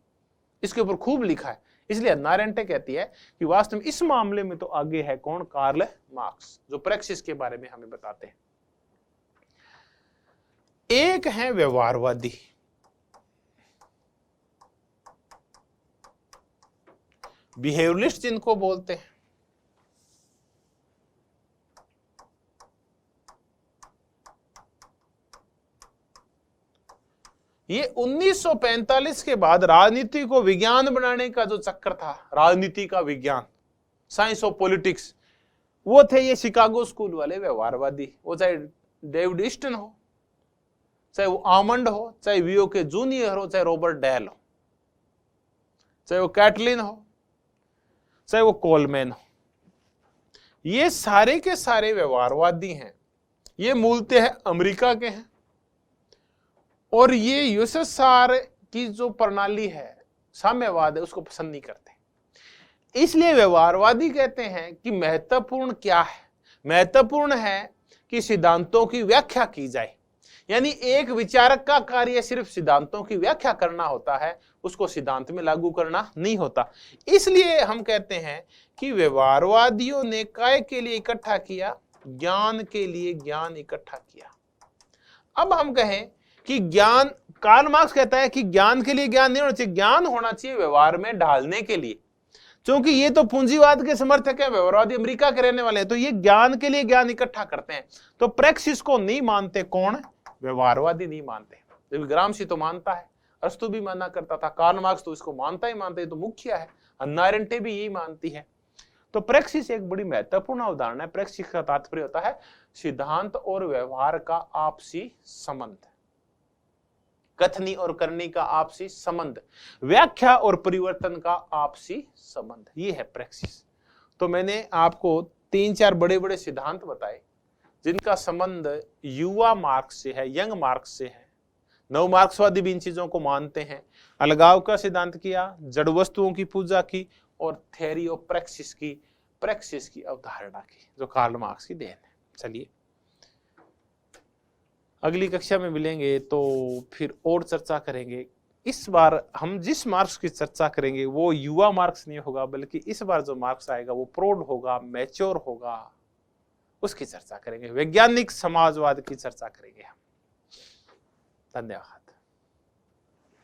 इसके ऊपर खूब लिखा है। इसलिए हन्ना अरेंटे कहती है कि वास्तव में इस मामले में तो आगे है कौन? कार्ल मार्क्स, जो प्रैक्सिस के बारे में हमें बताते हैं। एक है व्यवहारवादी, बिहेवियरिस्ट जिनको बोलते हैं। ये 1945 के बाद राजनीति को विज्ञान बनाने का जो चक्कर था, राजनीति का विज्ञान, साइंस ऑफ पॉलिटिक्स, वो थे ये शिकागो स्कूल वाले व्यवहारवादी। वो चाहे डेविड ईस्टन हो, चाहे वो आमंड हो, चाहे वीओ के जूनियर हो, चाहे रॉबर्ट डेल हो, चाहे वो कैटलिन हो, चाहे वो कोलमैन हो, ये सारे के सारे व्यवहारवादी हैं। ये मूलतः अमेरिका के हैं और ये यूएसएसआर की जो प्रणाली है, साम्यवाद है, उसको पसंद नहीं करते। इसलिए व्यवहारवादी कहते हैं कि महत्वपूर्ण क्या है? महत्वपूर्ण है कि सिद्धांतों की व्याख्या की जाए। यानी एक विचारक का कार्य सिर्फ सिद्धांतों की व्याख्या करना होता है, उसको सिद्धांत में लागू करना नहीं होता। इसलिए हम कहते हैं कि व्यवहारवादियों ने काय के लिए इकट्ठा किया? ज्ञान के लिए ज्ञान इकट्ठा किया। अब हम कहें कि ज्ञान, कार्ल मार्क्स कहता है कि ज्ञान के लिए ज्ञान नहीं होना चाहिए, ज्ञान होना चाहिए व्यवहार में ढालने के लिए, क्योंकि ये तो पूंजीवाद के समर्थक है, व्यवहारवादी अमेरिका के रहने वाले हैं, तो ये ज्ञान के लिए ज्ञान इकट्ठा करते हैं। तो प्रैक्सिस को नहीं मानते कौन? व्यवहारवादी नहीं मानते। जब ग्रामशी तो मानता है, अरस्तु भी माना करता था, कार्ल मार्क्स तो इसको मानता ही मानते, तो मुख्य है, हन्ना अरेंटे भी यही मानती है। तो प्रैक्सिस एक बड़ी महत्वपूर्ण अवधारणा है। प्रैक्सिस का तात्पर्य होता है सिद्धांत और व्यवहार का आपसी संबंध, कथनी और करनी का आपसी संबंध, व्याख्या और परिवर्तन का आपसी संबंध, ये है प्रैक्सिस। तो मैंने आपको 3-4 बड़े बड़े सिद्धांत बताए जिनका संबंध युवा मार्क्स से है, यंग मार्क्स से है। नव मार्क्सवादी भी इन चीजों को मानते हैं। अलगाव का सिद्धांत किया, जड़ वस्तुओं की पूजा की, और थ्योरी ऑफ प्रैक्सिस की अवधारणा की, जो कार्ल मार्क्स की देन है। चलिए अगली कक्षा में मिलेंगे तो फिर और चर्चा करेंगे। इस बार हम जिस मार्क्स की चर्चा करेंगे वो युवा मार्क्स नहीं होगा, बल्कि इस बार जो मार्क्स आएगा वो प्रौढ़ होगा, मैच्योर होगा, उसकी चर्चा करेंगे। वैज्ञानिक समाजवाद की चर्चा करेंगे हम। धन्यवाद।